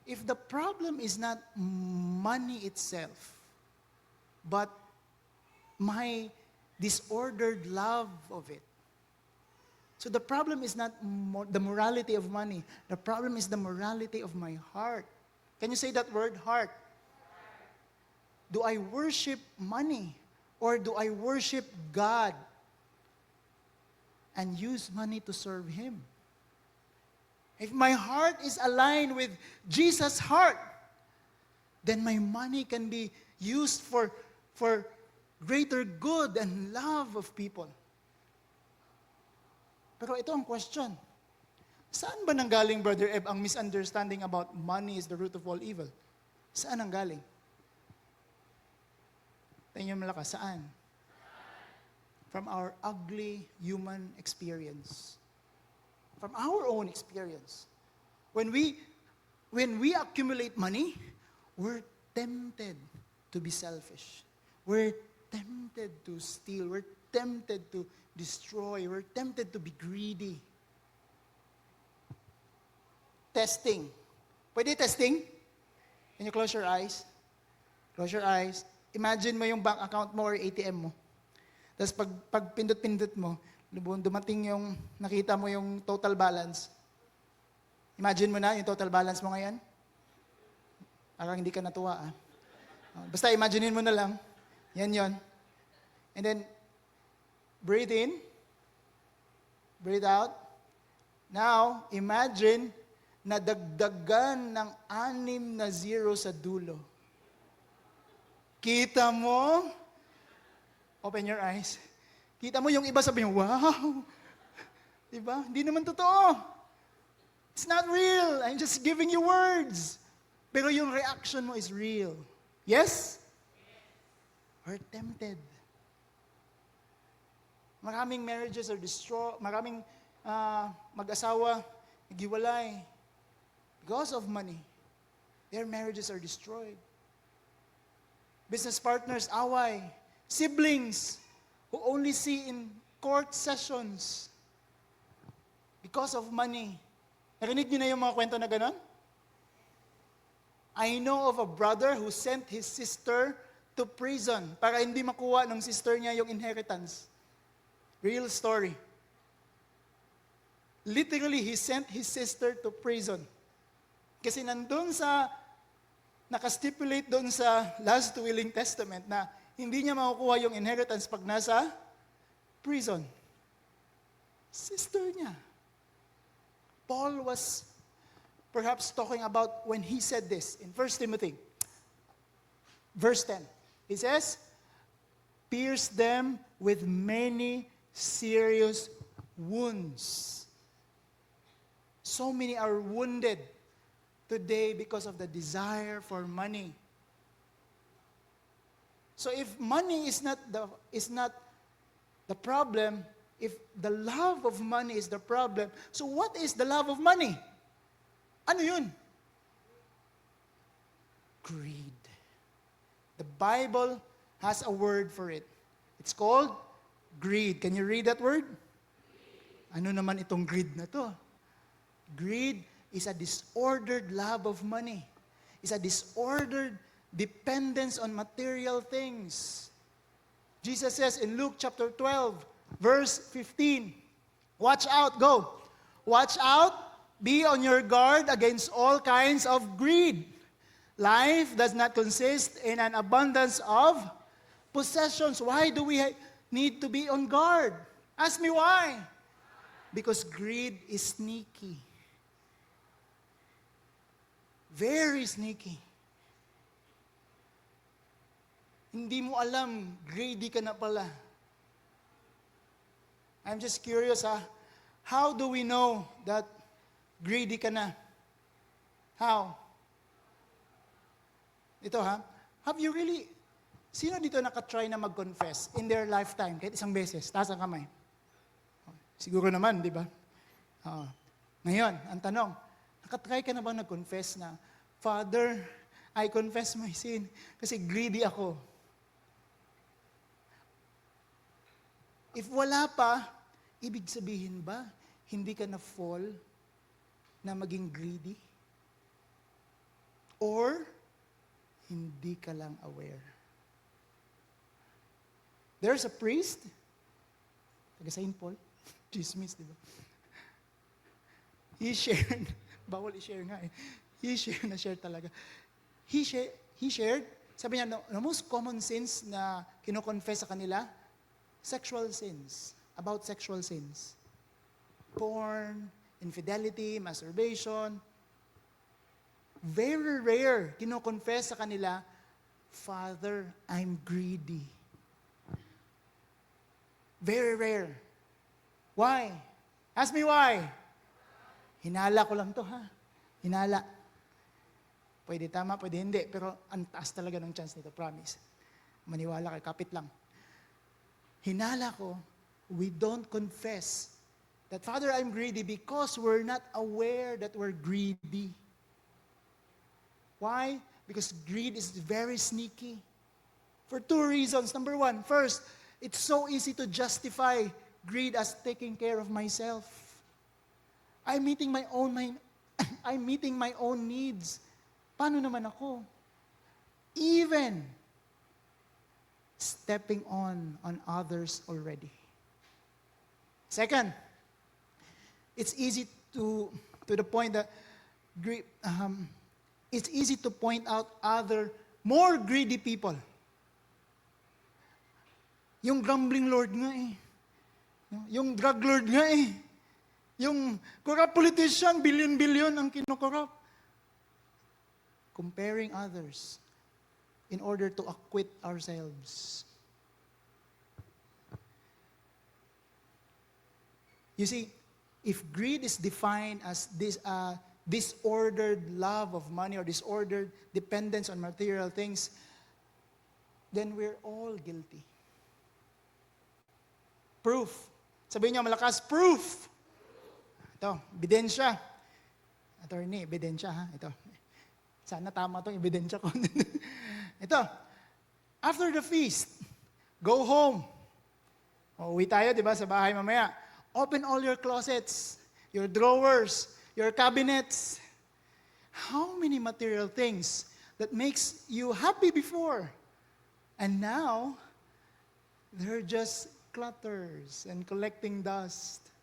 if the problem is not money itself, but my disordered love of it. So the problem is not the morality of money. The problem is the morality of my heart. Can you say that word, heart? Do I worship money, or do I worship God and use money to serve Him? If my heart is aligned with Jesus' heart, then my money can be used for greater good and love of people. Pero ito ang question. Saan ba nanggaling, Brother Eb, ang misunderstanding about money is the root of all evil? Saan nanggaling? Tingnan mo malakas, saan? From our ugly human experience. From our own experience. When we accumulate money, we're tempted to be selfish. We're tempted to steal. We're tempted to destroy. We're tempted to be greedy. Testing. Pwede testing? Can you close your eyes? Close your eyes. Imagine mo yung bank account mo or ATM mo. Tapos pag pindot-pindot mo, dumating yung, nakita mo yung total balance. Imagine mo na yung total balance mo ngayon. Parang hindi ka natuwa, ah. Basta imaginein mo na lang. Yan yon. And then, breathe in. Breathe out. Now, imagine na dagdagan ng 6 na zero sa dulo. Kita mo? Open your eyes. Kita mo yung iba sabihin, wow! Diba? Hindi naman totoo. It's not real. I'm just giving you words. Pero yung reaction mo is real. Yes? We're tempted. Maraming marriages are destroyed. Maraming mag-asawa naghiwalay because of money. Their marriages are destroyed. Business partners, away. Siblings who only see in court sessions because of money. Narinig niyo na yung mga kwento na ganon? I know of a brother who sent his sister to prison para hindi makuha ng sister niya yung inheritance. Real story. Literally, he sent his sister to prison. Kasi nandun sa, nakastipulate doon sa last willing testament na hindi niya makukuha yung inheritance pag nasa prison. Sister niya. Paul was perhaps talking about when he said this in 1 Timothy, verse 10. He says, pierce them with many serious wounds. So many are wounded today because of the desire for money. So if money is not the problem, if the love of money is the problem, so what is the love of money? Ano yun? Greed. The Bible has a word for it. It's called greed. Can you read that word? Ano naman itong greed na to? Greed is a disordered love of money. It's a disordered dependence on material things. Jesus says in Luke chapter 12, verse 15, watch out, go. Watch out, be on your guard against all kinds of greed. Life does not consist in an abundance of possessions. Why do we need to be on guard? Ask me why. Because greed is sneaky. Very sneaky. Hindi mo alam, greedy ka na pala. I'm just curious, how do we know that greedy ka na? How? Ito have you really, sino dito nakatry na mag-confess in their lifetime, kahit isang beses, taas ang kamay? Siguro naman, di ba? Ngayon, ang tanong, nakatry ka na ba nag-confess na, Father, I confess my sin kasi greedy ako. If wala pa, ibig sabihin ba, hindi ka na-fall na maging greedy? Or, hindi ka lang aware? There's a priest, taga St. Paul, chismis, di ba? He shared, bawal i-share nga eh. He share talaga. He shared, sabi niya, the most common sins na kino-confess sa kanila, sexual sins, about sexual sins. Porn, infidelity, masturbation. Very rare, kino-confess sa kanila, Father, I'm greedy. Very rare. Why? Ask me why. Hinala ko lang to, Hinala. Pwede tama, pwede hindi. Pero ang taas talaga ng chance nito, promise. Maniwala kayo, kapit lang. Hinala ko, we don't confess that, Father, I'm greedy because we're not aware that we're greedy. Why? Because greed is very sneaky. For two reasons. Number one, first, it's so easy to justify greed as taking care of myself. I'm meeting my own needs. Paano naman ako? Even stepping on others already. Second, it's easy to the point that it's easy to point out other more greedy people. Yung gambling lord nga eh. Yung drug lord nga eh. Yung corrupt politician, billion-billion ang kinokorrupt. Comparing others in order to acquit ourselves. You see, if greed is defined as this disordered love of money or disordered dependence on material things, then we're all guilty. Proof. Sabihin niyo malakas, proof. Ito, ebidensya. Attorney, ebidensya Ito. Sana tama itong ebidensya ko. Ito, after the feast, go home. Uwi tayo, di ba, sa bahay mamaya. Open all your closets, your drawers, your cabinets. How many material things that makes you happy before? And now, they're just clutters and collecting dust.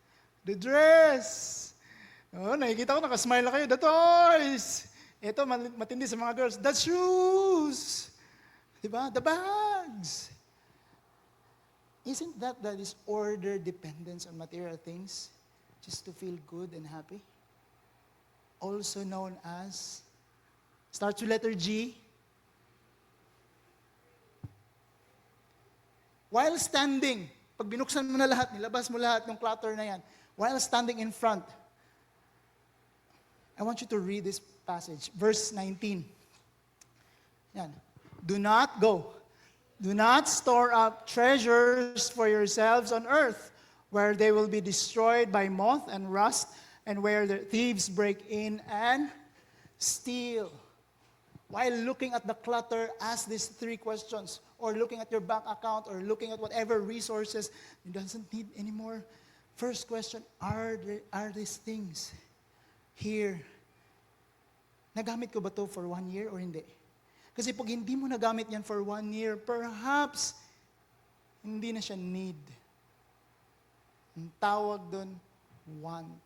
The dress. Nakikita ko, nakasmile na kayo. The toys. Ito, matindi sa mga girls. The shoes. Diba? The bag. drugs. Isn't that disorder dependence on material things just to feel good and happy? Also known as, starts with letter G. While standing, pag binuksan mo na lahat, nilabas mo lahat ng clutter na yan, while standing in front, I want you to read this passage, verse 19. Yan. Do not store up treasures for yourselves on earth, where they will be destroyed by moth and rust, and where the thieves break in and steal. While looking at the clutter, ask these 3 questions, or looking at your bank account, or looking at whatever resources you doesn't need anymore. First question, are these things here, nagamit ko ba to for 1 year or hindi? Kasi pag hindi mo nagamit yan for 1 year, perhaps hindi na siya need. Ang tawag doon, want.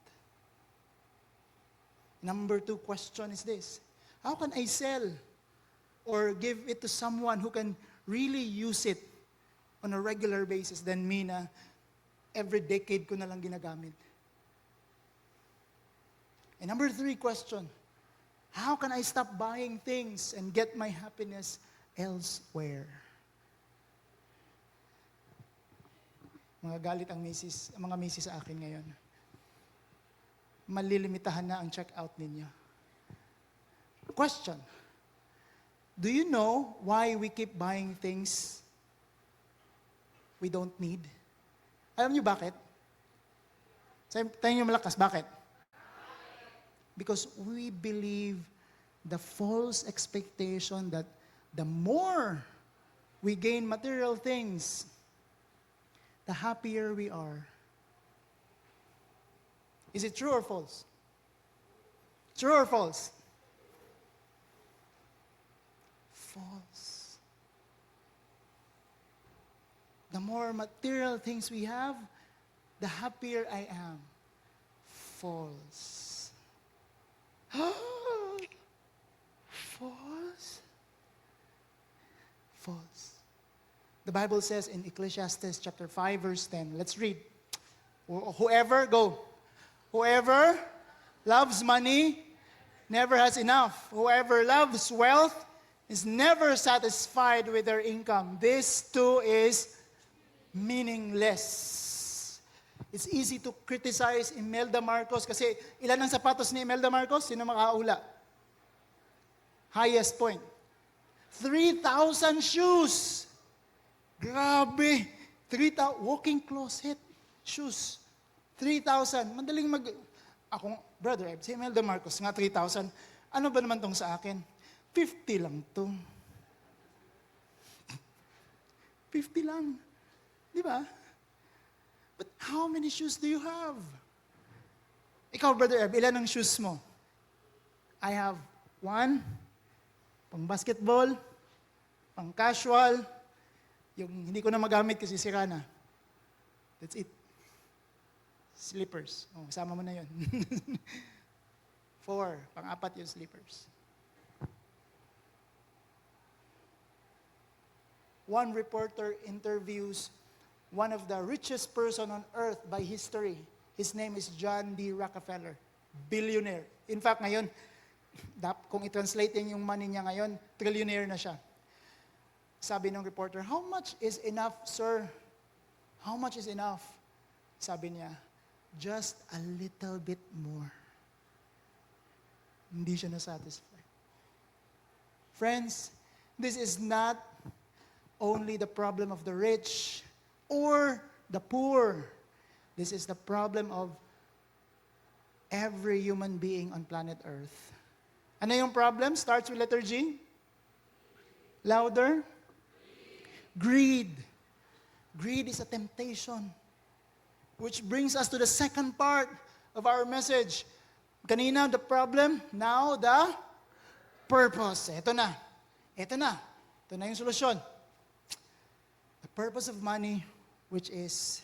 Number 2 question is this: how can I sell or give it to someone who can really use it on a regular basis than me na every decade ko na lang ginagamit? And number 3 question, how can I stop buying things and get my happiness elsewhere? Mga galit ang mga misis sa akin ngayon. Malilimitahan na ang check-out ninyo. Question, do you know why we keep buying things we don't need? Alam niyo bakit? Tayo niyo malakas, bakit? Because we believe the false expectation that the more we gain material things, the happier we are. Is it true or false? True or false? False. The more material things we have, the happier I am. False. False? False. The Bible says in Ecclesiastes chapter 5 verse 10, let's read. Whoever loves money never has enough. Whoever loves wealth is never satisfied with their income. This too is meaningless. It's easy to criticize Imelda Marcos kasi ilan ang sapatos ni Imelda Marcos? Sino makaula? Highest point. 3,000 shoes. Grabe. 3,000 walking closet shoes. 3,000. Madaling ako, brother, si Imelda Marcos nga 3,000. Ano ba naman tong sa akin? 50 lang to. 50 lang. Di ba? But how many shoes do you have? Ikaw, Brother Eb, ilan ang shoes mo? I have 1, pang basketball, pang casual, yung hindi ko na magamit kasi sira na. That's it. Slippers. Oh, sama mo na yun. 4, pang-4 yung slippers. One reporter interviews one of the richest person on earth by history. His name is John D. Rockefeller. Billionaire. In fact, ngayon, kung i-translate yung money niya ngayon, trillionaire na siya. Sabi ng reporter, how much is enough, sir? How much is enough? Sabi niya, just a little bit more. Hindi siya na-satisfied. Friends, this is not only the problem of the rich or the poor. This is the problem of every human being on planet Earth. Ano yung problem? Starts with letter G. Louder. Greed. Greed is a temptation. Which brings us to the second part of our message. Kanina, the problem. Now, the purpose. Ito na. Ito na. Ito na yung solusyon. The purpose of money, which is,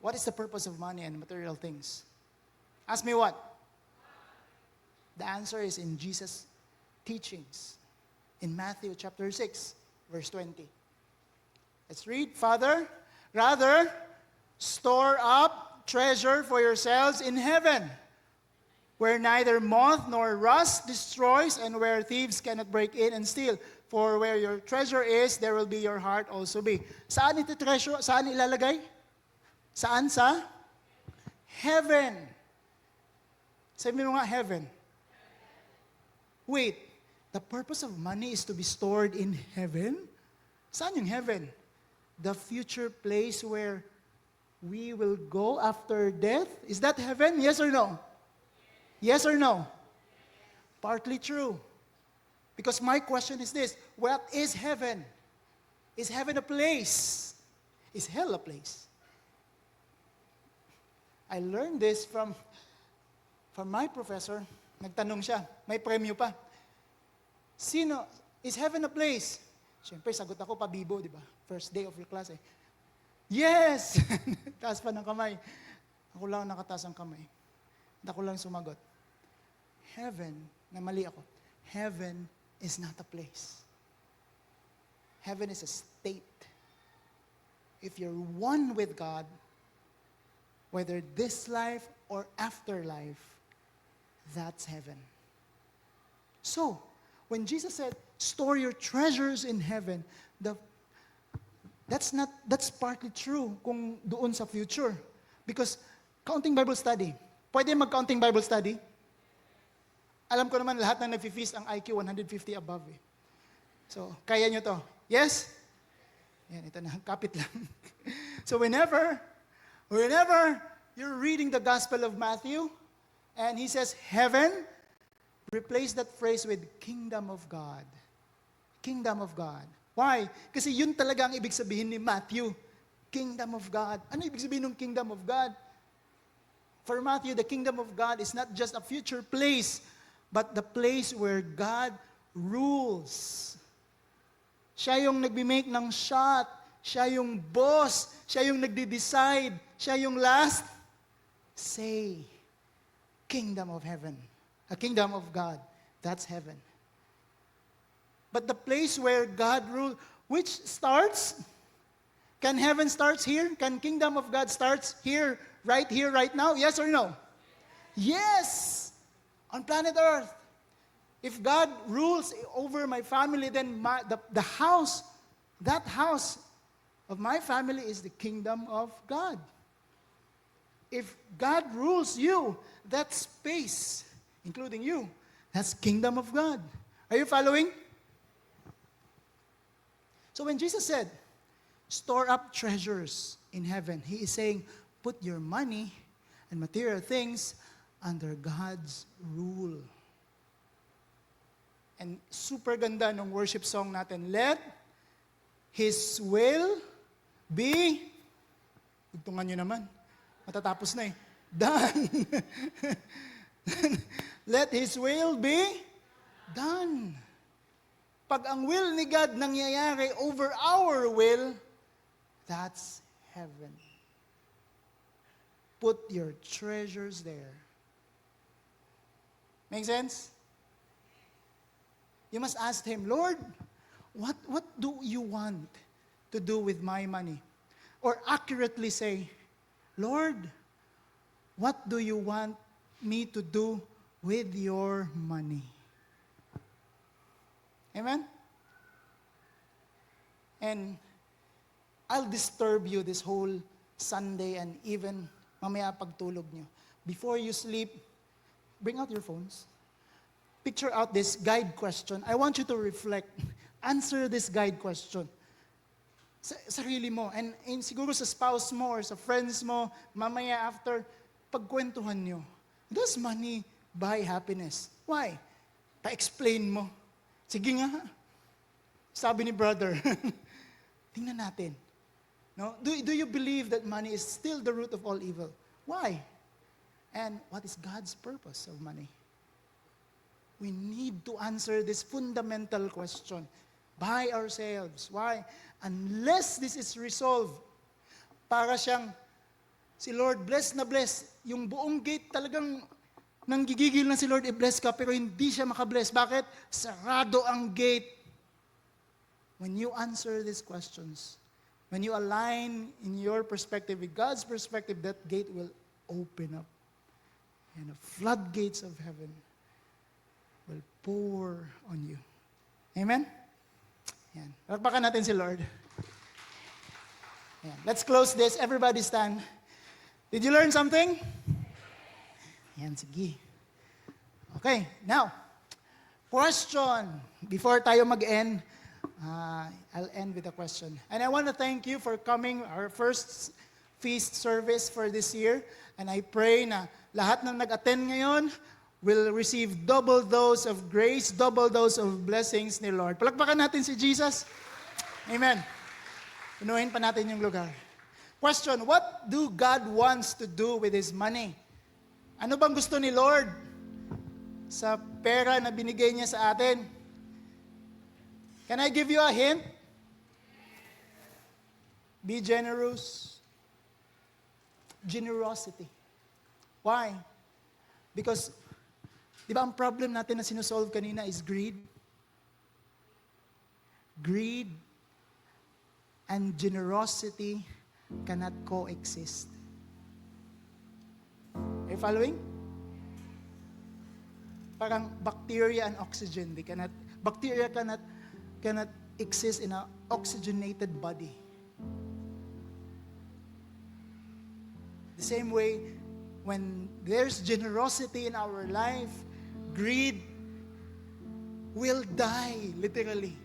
what is the purpose of money and material things? Ask me what? The answer is in Jesus' teachings. In Matthew chapter 6. verse 20. Let's read. Father, rather, store up treasure for yourselves in heaven, where neither moth nor rust destroys, and where thieves cannot break in and steal. For where your treasure is, there will be your heart also be. Saan ito treasure? Saan ilalagay? Saan? Sa? Heaven. Sabi mo nga, heaven. Wait, the purpose of money is to be stored in heaven? Saan yung heaven? The future place where we will go after death? Is that heaven? Yes or no? Yes or no? Partly true. Because my question is this, what is heaven? Is heaven a place? Is hell a place? I learned this from my professor. Nagtanong siya, may premyo pa. Is heaven a place? Siyempre, sagot ako pabibo, di ba? First day of your class eh. Yes! Taas pa ng kamay. Ako lang nakataas ang kamay. Ako lang sumagot. Heaven, na mali ako. Heaven is not a place. Heaven is a state. If you're one with God, whether this life or afterlife, that's heaven. So, when Jesus said, store your treasures in heaven, that's partly true kung doon sa future. Because counting Bible study, pwede mag-counting Bible study? Alam ko naman lahat na nag-feast ang IQ 150 above eh. So, kaya nyo to. Yes? Yan, ito na, kapit lang. So whenever you're reading the Gospel of Matthew, and he says, heaven, replace that phrase with kingdom of God. Kingdom of God. Why? Kasi yun talaga ang ibig sabihin ni Matthew. Kingdom of God. Ano ibig sabihin ng kingdom of God? For Matthew, the kingdom of God is not just a future place, but the place where God rules. Siya yung nagbi-make ng shot. Siya yung boss. Siya yung nagde-decide. Siya yung last say. Kingdom of heaven. A kingdom of God. That's heaven. But the place where God rules, which starts, can heaven starts here? Can kingdom of God starts here, right now? Yes or no? Yes! On planet Earth. If God rules over my family, then the house, that house of my family is the kingdom of God. If God rules you, that space, including you, that's kingdom of God. Are you following? So when Jesus said, store up treasures in heaven, He is saying, put your money and material things under God's rule. And super ganda ng worship song natin, let His will be, tugtungan nyo naman, matatapos na eh, done. Let His will be done. Pag ang will ni God nangyayari over our will, that's heaven. Put your treasures there. Make sense? You must ask Him, Lord, what do you want to do with my money? Or accurately say, Lord, what do you want me to do with your money? Amen? And I'll disturb you this whole Sunday and even mamaya pagtulog nyo. Before you sleep, bring out your phones. Picture out this guide question. I want you to reflect. Answer this guide question. Sa sarili mo. And siguro sa spouse mo or sa friends mo, mamaya after, pagkwentuhan nyo. Does money buy happiness? Why? Pa-explain mo. Sige nga. Sabi ni brother. Tingnan natin. No? Do you believe that money is still the root of all evil? Why? And what is God's purpose of money? We need to answer this fundamental question by ourselves. Why? Unless this is resolved, para siyang, si Lord bless na bless, yung buong gate talagang nanggigigil na si Lord i-bless ka, pero hindi siya makabless. Bakit? Sarado ang gate. when you answer these questions, when you align in your perspective with God's perspective, that gate will open up. And the floodgates of heaven will pour on you. Amen? Yan. Palakpakan natin si Lord. Yan. Let's close this. Everybody stand. Did you learn something? Yan, sige. Okay, now, question. Before tayo mag-end, I'll end with a question. And I want to thank you for coming, our first feast service for this year. And I pray na lahat ng nag-attend ngayon will receive double dose of grace, double dose of blessings ni Lord. Palakpakan natin si Jesus. Amen. Unuhin pa natin yung lugar. Question, what do God wants to do with His money? Ano bang gusto ni Lord sa pera na binigay niya sa atin? Can I give you a hint? Be generous. Generosity. Why? Because, di ba ang problem natin na sinusolve kanina is greed? Greed and generosity cannot coexist. Are you following? Parang bacteria and oxygen. Bacteria cannot exist in an oxygenated body. The same way, when there's generosity in our life, greed will die, literally.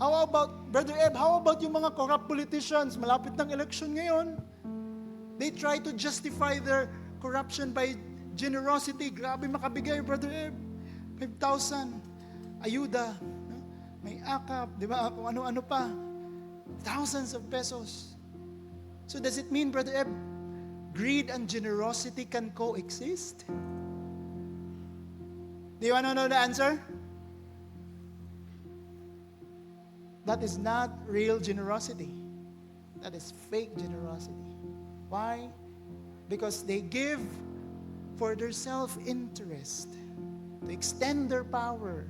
How about, Brother Eb, how about yung mga corrupt politicians? Malapit ng election ngayon. They try to justify their corruption by generosity. Grabe makabigay, Brother Eb. 5,000. Ayuda. May akap. Di ba? Kung ano-ano pa. Thousands of pesos. So does it mean, Brother Eb, greed and generosity can coexist? Do you want to know the answer? That is not real generosity. That is fake generosity. Why? Because they give for their self-interest, to extend their power.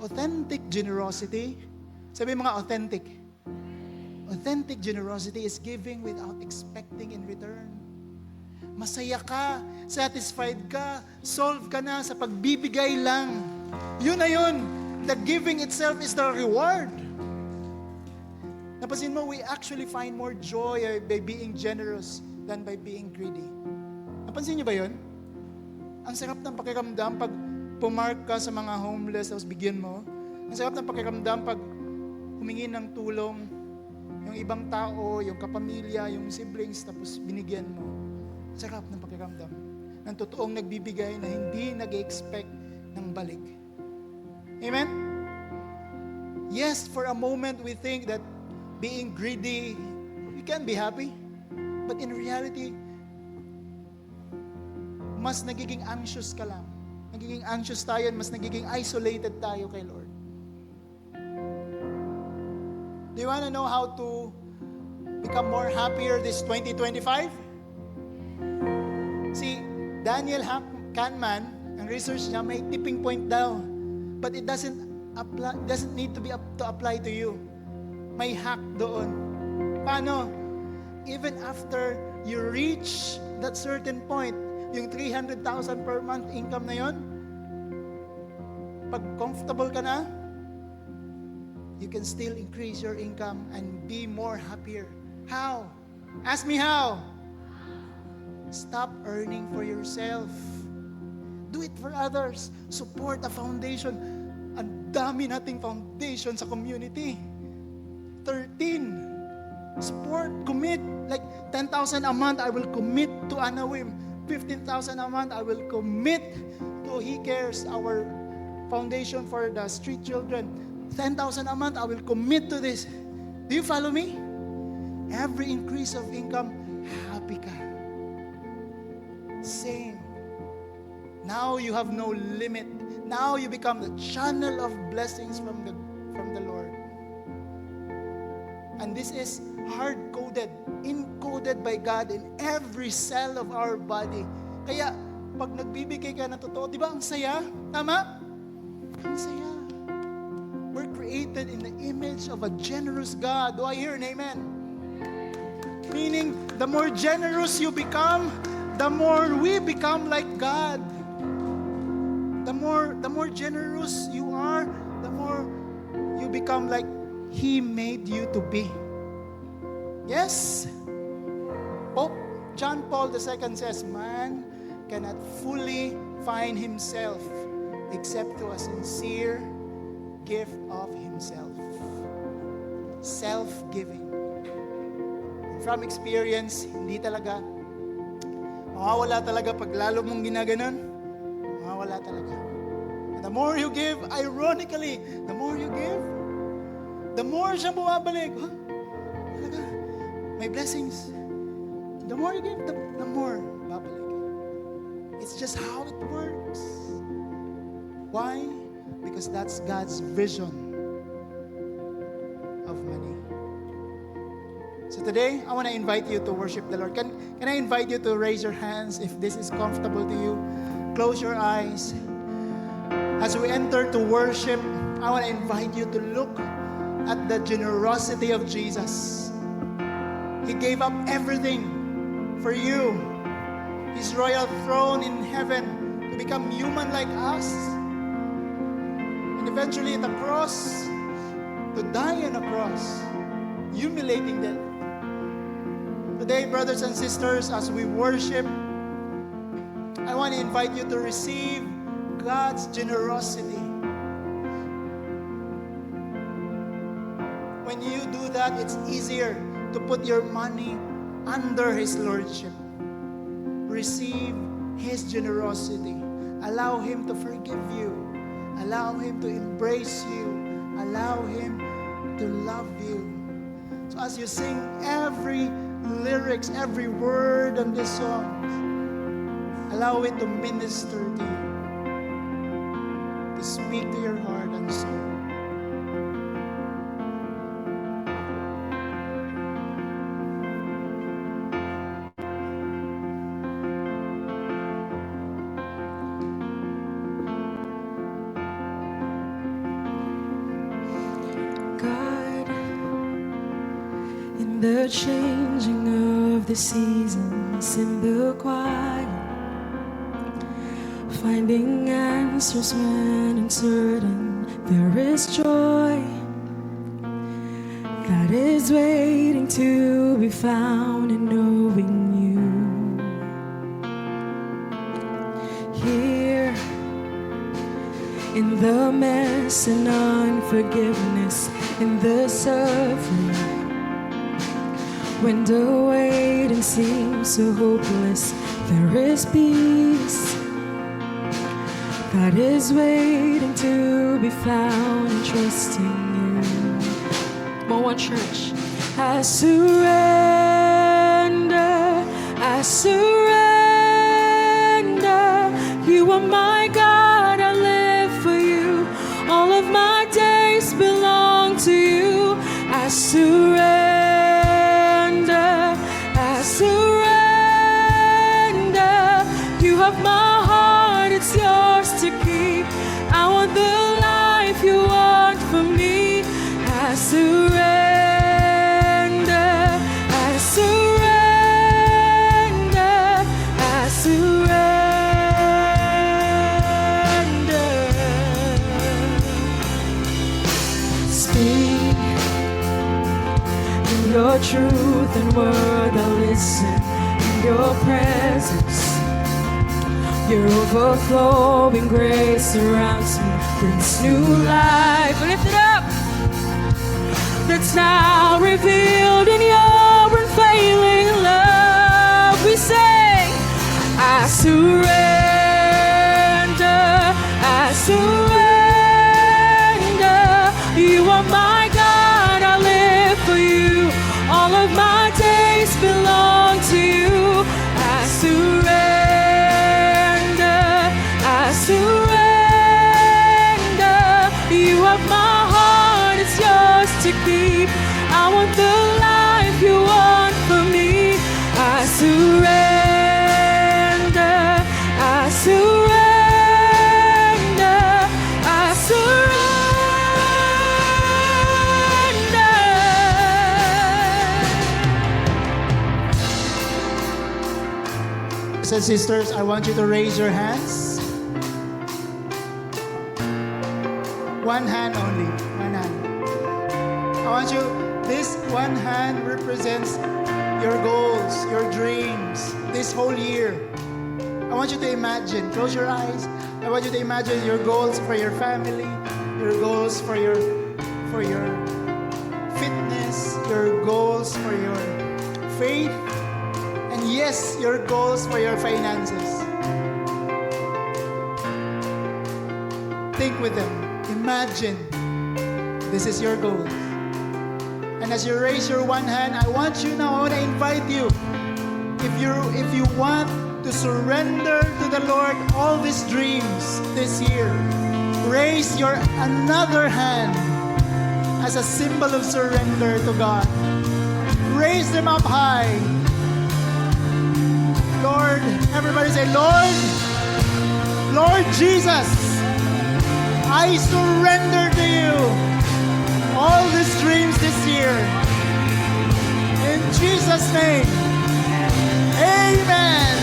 Authentic generosity, sabi mga authentic. Authentic generosity is giving without expecting in return. Masaya ka, satisfied ka, solve ka na sa pagbibigay lang. Yun na yun. The giving itself is the reward. Napansin mo, we actually find more joy by being generous than by being greedy. Napansin niyo ba yun? Ang sarap ng pakiramdam pag pumark ka sa mga homeless tapos bigyan mo. Ang sarap ng pakiramdam pag humingi ng tulong yung ibang tao, yung kapamilya, yung siblings, tapos binigyan mo. Ang sarap ng pakiramdam ng totoong nagbibigay na hindi nag-expect ng balik. Amen? Yes, for a moment we think that being greedy, we can be happy. But in reality, mas nagiging anxious ka lang. Nagiging anxious tayo, mas nagiging isolated tayo kay Lord. Do you want to know how to become more happier this 2025? See, Daniel Kahneman, ang research niya, may tipping point daw. But it doesn't need to be to apply to you. May hack doon. Paano? Even after you reach that certain point, yung 300,000 per month income na yon, pag comfortable ka na, you can still increase your income and be more happier. How? Ask me how. Stop earning for yourself. Do it for others. Support a foundation. Ang dami nating foundation sa community. 13. Support, commit. Like 10,000 a month, I will commit to Anawim. 15,000 a month, I will commit to He Cares, our foundation for the street children. 10,000 a month, I will commit to this. Do you follow me? Every increase of income, happy ka. Same. Now you have no limit. Now you become the channel of blessings from the Lord. And this is hard-coded, encoded by God in every cell of our body. Kaya, pag nagbibigay ka ng totoo, di ba ang saya? Tama? Ang saya. We're created in the image of a generous God. Do I hear an amen? Meaning, the more generous you become, the more we become like God. The more generous you are, the more you become like He made you to be. Yes? Pope John Paul II says, man cannot fully find himself except to a sincere gift of himself. Self-giving. From experience, hindi talaga. Mawawala talaga pag lalo mong ginaganon. Mawawala talaga. And the more you give, ironically, the more you give, the more siya bumabalik. Huh? Talaga, may blessings. The more you give, the more babalik. It's just how it works. Why? Because that's God's vision of money. So today, I want to invite you to worship the Lord. Can I invite you to raise your hands if this is comfortable to you? Close your eyes. As we enter to worship, I want to invite you to look at the generosity of Jesus. He gave up everything for you, His royal throne in heaven, to become human like us, and eventually at the cross, to die on a cross, humiliating death. Today, brothers and sisters, as we worship, I want to invite you to receive God's generosity. When you do that, it's easier to put your money under His Lordship. Receive His generosity. Allow Him to forgive you. Allow Him to embrace you. Allow Him to love you. So as you sing every lyrics, every word on this song, allow it to minister to you, to speak to your heart and soul. The changing of the seasons in the quiet, finding answers when uncertain, there is joy that is waiting to be found in knowing you. Here in the mess and unforgiveness, in the suffering, when the waiting seems so hopeless, there is peace that is waiting to be found in trusting you. Come on, one church. I surrender, I surrender. You are my God, I live for you. All of my days belong to you. I surrender. You have my heart, it's yours to keep. I want the life you want for me. I surrender, I surrender, I surrender. Speak in your truth and word, I listen in your presence. Your overflowing grace surrounds me, brings new life. Lift it up. That's now revealed in your unfailing love. We say, I surrender, I surrender. You are my God, I live for you. All of my days belong to you. I surrender. Surrender, you have my heart, it's yours to keep. I want the life you Brothers and sisters, I want you to raise your hands. One hand only. One hand. I want you, this one hand represents your goals, your dreams, this whole year. I want you to imagine, close your eyes. I want you to imagine your goals for your family, your goals for your fitness, your goals for your faith, and yes, your goals for your finances. Think with them. Imagine this is your goal. And as you raise your one hand, I want you now, I want to invite you. If you want to surrender to the Lord all these dreams this year, raise your another hand as a symbol of surrender to God. Raise them up high. Lord, everybody say, Lord Jesus, I surrender to you all these dreams this year. In Jesus' name, amen.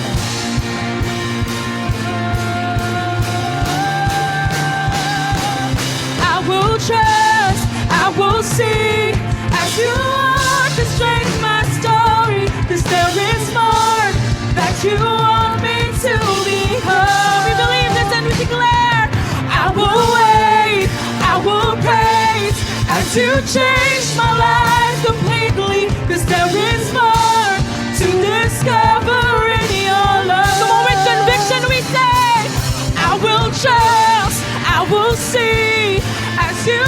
I will trust, I will sing as you orchestrate my story, 'cause there is more that you want me to become. We believe this and we declare, I will wait, I will praise as you change my life completely, 'cause there is more to discover in your love. Come on, with conviction we say, I will trust, I will see as you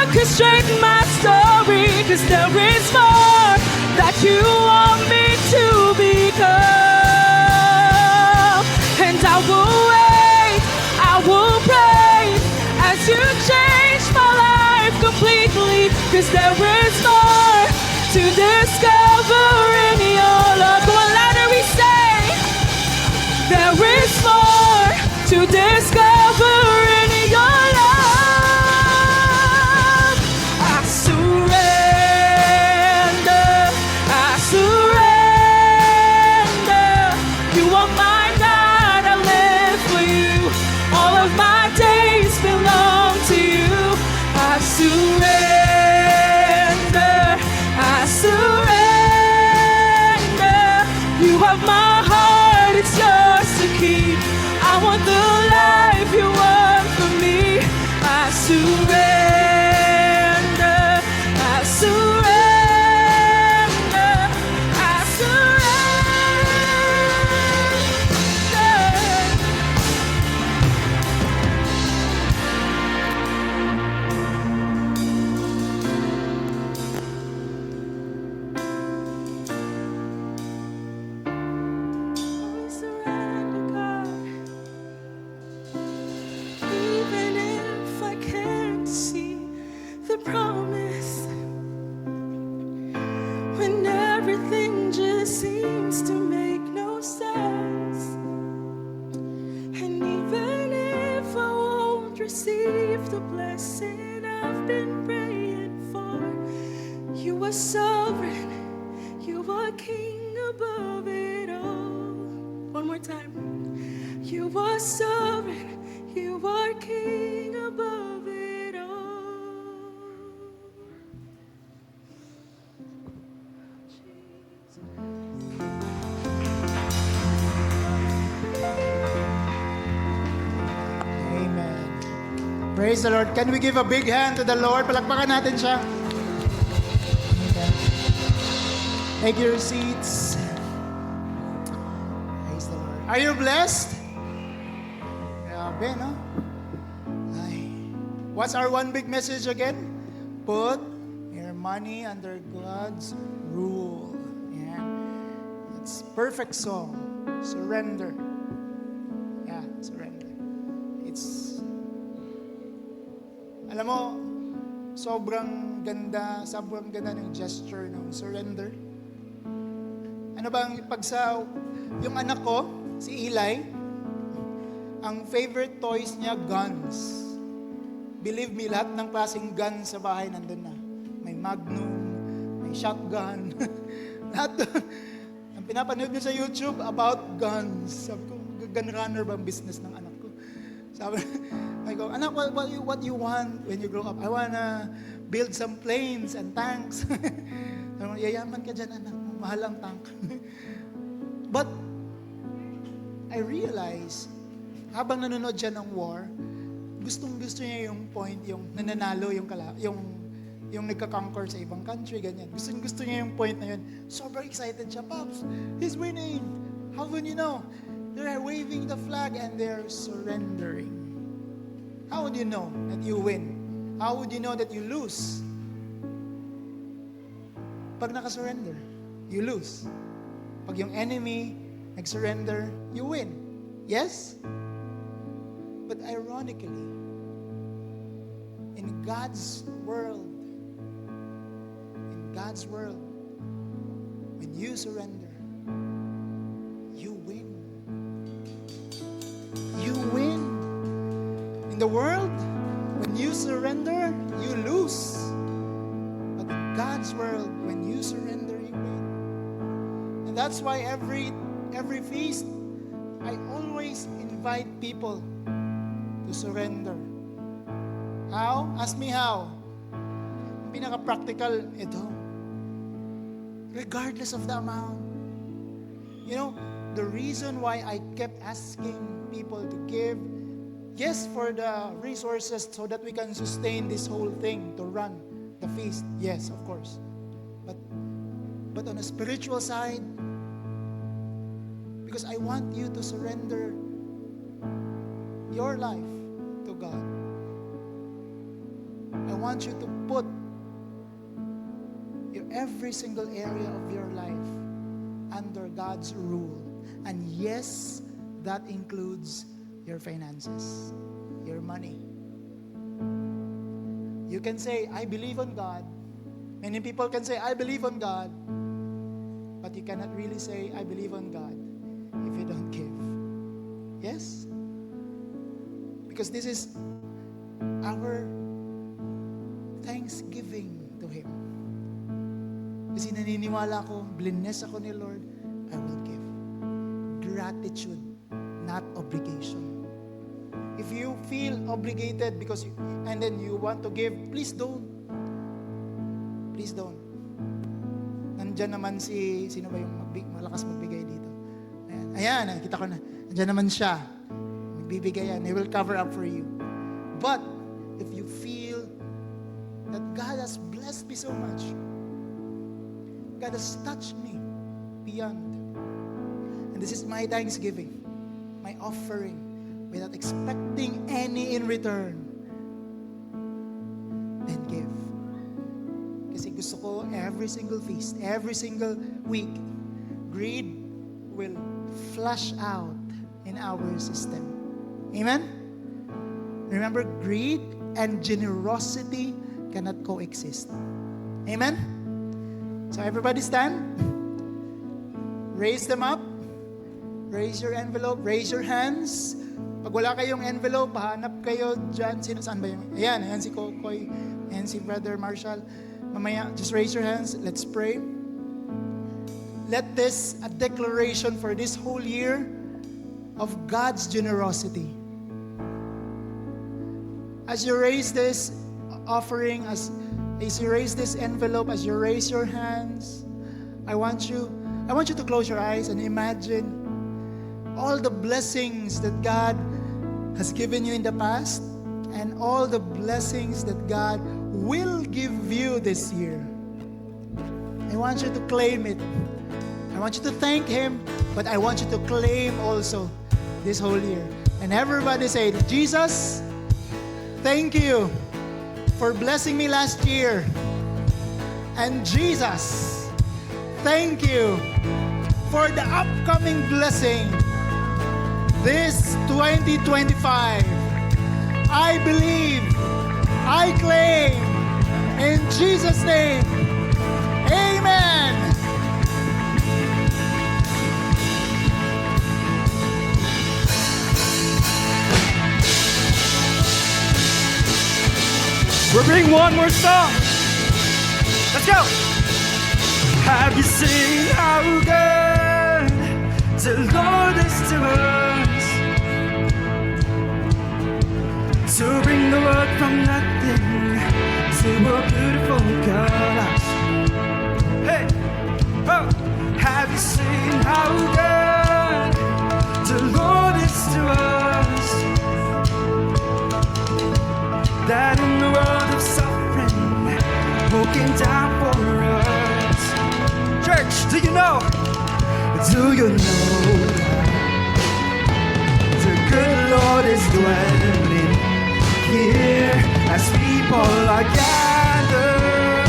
orchestrate my story, 'cause there is more that you want me to become. And I will wait, I will praise as you change my life completely, 'cause there is more to discover in your love. Come on, louder we say, there is more to discover in your love. I surrender, I surrender. You are my God, I live for you. All of my days belong to you. I surrender, I surrender. You have my heart, it's yours to keep. I want the life you want for me. I surrender, I surrender, I surrender. We surrender, God. Even if I can't see the promise, when everything just seems to make no sense, and even if I won't receive the blessing I've been praying for, you are sovereign, you are king above it all. One more time. You are sovereign, you are king above it all. Amen. Praise the Lord. Can we give a big hand to the Lord? Palakpakan natin siya. Amen. Take your seats. Praise the Lord. Are you blessed? Grabe, no? Ay. What's our one big message again? Put your money under God's rule. Yeah. It's perfect song. Surrender. Yeah, surrender. It's, alam mo, sobrang ganda ng gesture ng surrender. Ano bang yung anak ko, si Eli, ang favorite toys niya, guns. Believe me, lahat ng klaseng guns sa bahay nandun na. May Magnum, may shotgun. Lahat doon. Ang pinapanood niyo sa YouTube about guns. Sabi ko, gun runner ba ang business ng anak ko? Sabi ko, anak, what you want when you grow up? I wanna build some planes and tanks. Sabi ko, yayaman ka dyan, anak. Mahal ang tank. But, I realized, habang nanonood siya ng war, gustong-gusto niya yung point, yung nananalo, yung nagka-conquer sa ibang country, ganyan. Gusto niya yung point na yun. Sobrang excited siya. Pops, he's winning. How would you know? They're waving the flag and they're surrendering. How would you know that you win? How would you know that you lose? Pag naka-surrender, you lose. Pag yung enemy nag-surrender, you win. Yes? But ironically, in God's world, when you surrender, you win. You win. In the world, when you surrender, you lose. But in God's world, when you surrender, you win. And that's why every feast, I always invite people to surrender. How? Ask me how. Pinaka-practical, ito. Regardless of the amount. You know, the reason why I kept asking people to give, yes, for the resources so that we can sustain this whole thing, to run the feast. Yes, of course. But on a spiritual side, because I want you to surrender your life to God. I want you to put every single area of your life under God's rule. And yes, that includes your finances, your money. You can say, I believe on God. Many people can say, I believe on God. But you cannot really say, I believe on God if you don't give. Yes? Because this is our thanksgiving to Him. Kasi naniniwala ko, blessed ako ni Lord, I will give. Gratitude, not obligation. If you feel obligated and then you want to give, please don't. Please don't. Nandyan naman sino ba yung malakas magbigay dito? Ayan, kita ko na. Nandyan naman siya. Magbibigay yan. He will cover up for you. But, if you feel that God has blessed me so much, God has touched me beyond. And this is my thanksgiving, my offering, without expecting any in return. Then give. Kasi gusto ko every single feast, every single week, greed will flush out in our system. Amen? Remember, greed and generosity cannot coexist. Amen? So everybody stand. Raise them up. Raise your envelope. Raise your hands. Pag wala kayong envelope, hanap kayo dyan. Saan ba yung? Ayan si Kokoy. Ayan si Brother Marshall. Mamaya, just raise your hands. Let's pray. Let this a declaration for this whole year of God's generosity. As you raise this offering, as you raise this envelope, as you raise your hands, I want you to close your eyes and imagine all the blessings that God has given you in the past and all the blessings that God will give you this year. I want you to claim it. I want you to thank Him, but I want you to claim also this whole year. And everybody say, Jesus, thank you for blessing me last year. And Jesus, thank you for the upcoming blessing this 2025. I believe, I claim, in Jesus' name, amen. We're bringing one more song. Let's go. Have you seen how good Do you know? Do you know the good Lord is dwelling here as people are gathered?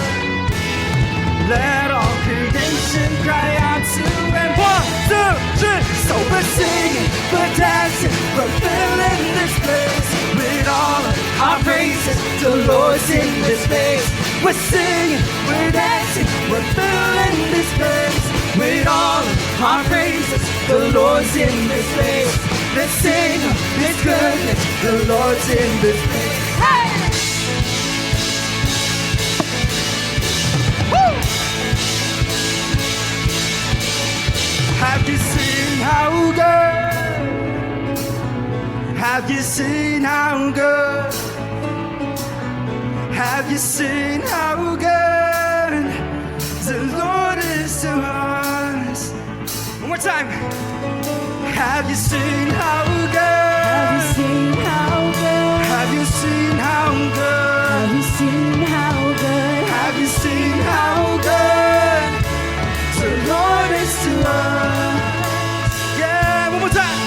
Let all creation cry out to Him. 1, 2, 3. So we're singing, we're dancing, we're filling this place with all of our praises. The Lord's in this place. We're singing, we're dancing, we're filling this place with all of our praises. The Lord's in this place. Let's sing His goodness. The Lord's in this place. Hey! Woo! Have you seen how good? Have you seen how good? Have you seen how good the Lord is to us? One more time. Have you seen how good? Have you seen how good? Have you seen how good? Have you seen how good? Have you seen how good the Lord is to us? Yeah, one more time.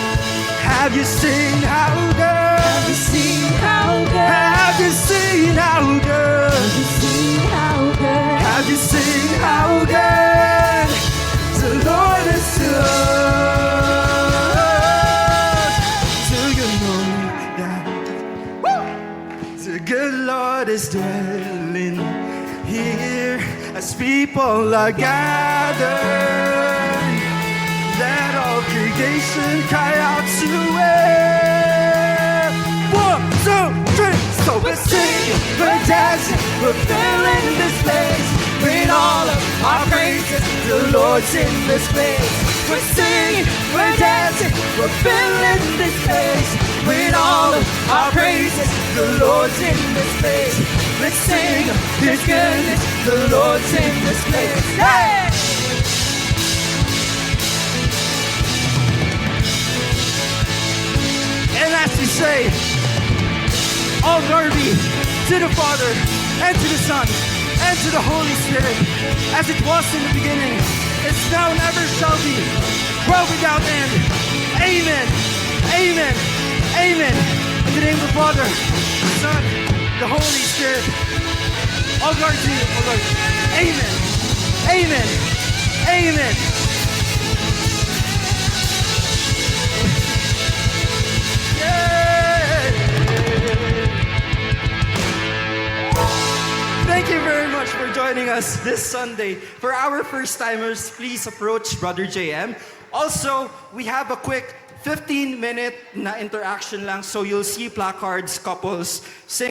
Have you seen how good? Have you seen how good? Have you seen how good? Have you seen how good? Have you seen how good the Lord is to us? Do you know that the good Lord is dwelling here as people are gathered? Let all creation cry out to Him. 1, 2, 3. So we're singing, we're dancing, we're filling this place with all of our praises. The Lord's in this place. We're singing, we're dancing, we're filling this place with all of our praises. The Lord's in this place. Let's sing His goodness. The Lord's in this place. Hey! And as we say, all glory be to the Father, and to the Son, and to the Holy Spirit, as it was in the beginning, is now, and ever shall be, world without end. Amen. Amen. Amen. In the name of the Father, the Son, the Holy Spirit. All glory to you, all glory. Amen. Amen. Amen. Thank you very much for joining us this Sunday. For our first-timers, please approach Brother JM. Also, we have a quick 15-minute na interaction lang, so you'll see placards, couples, sing.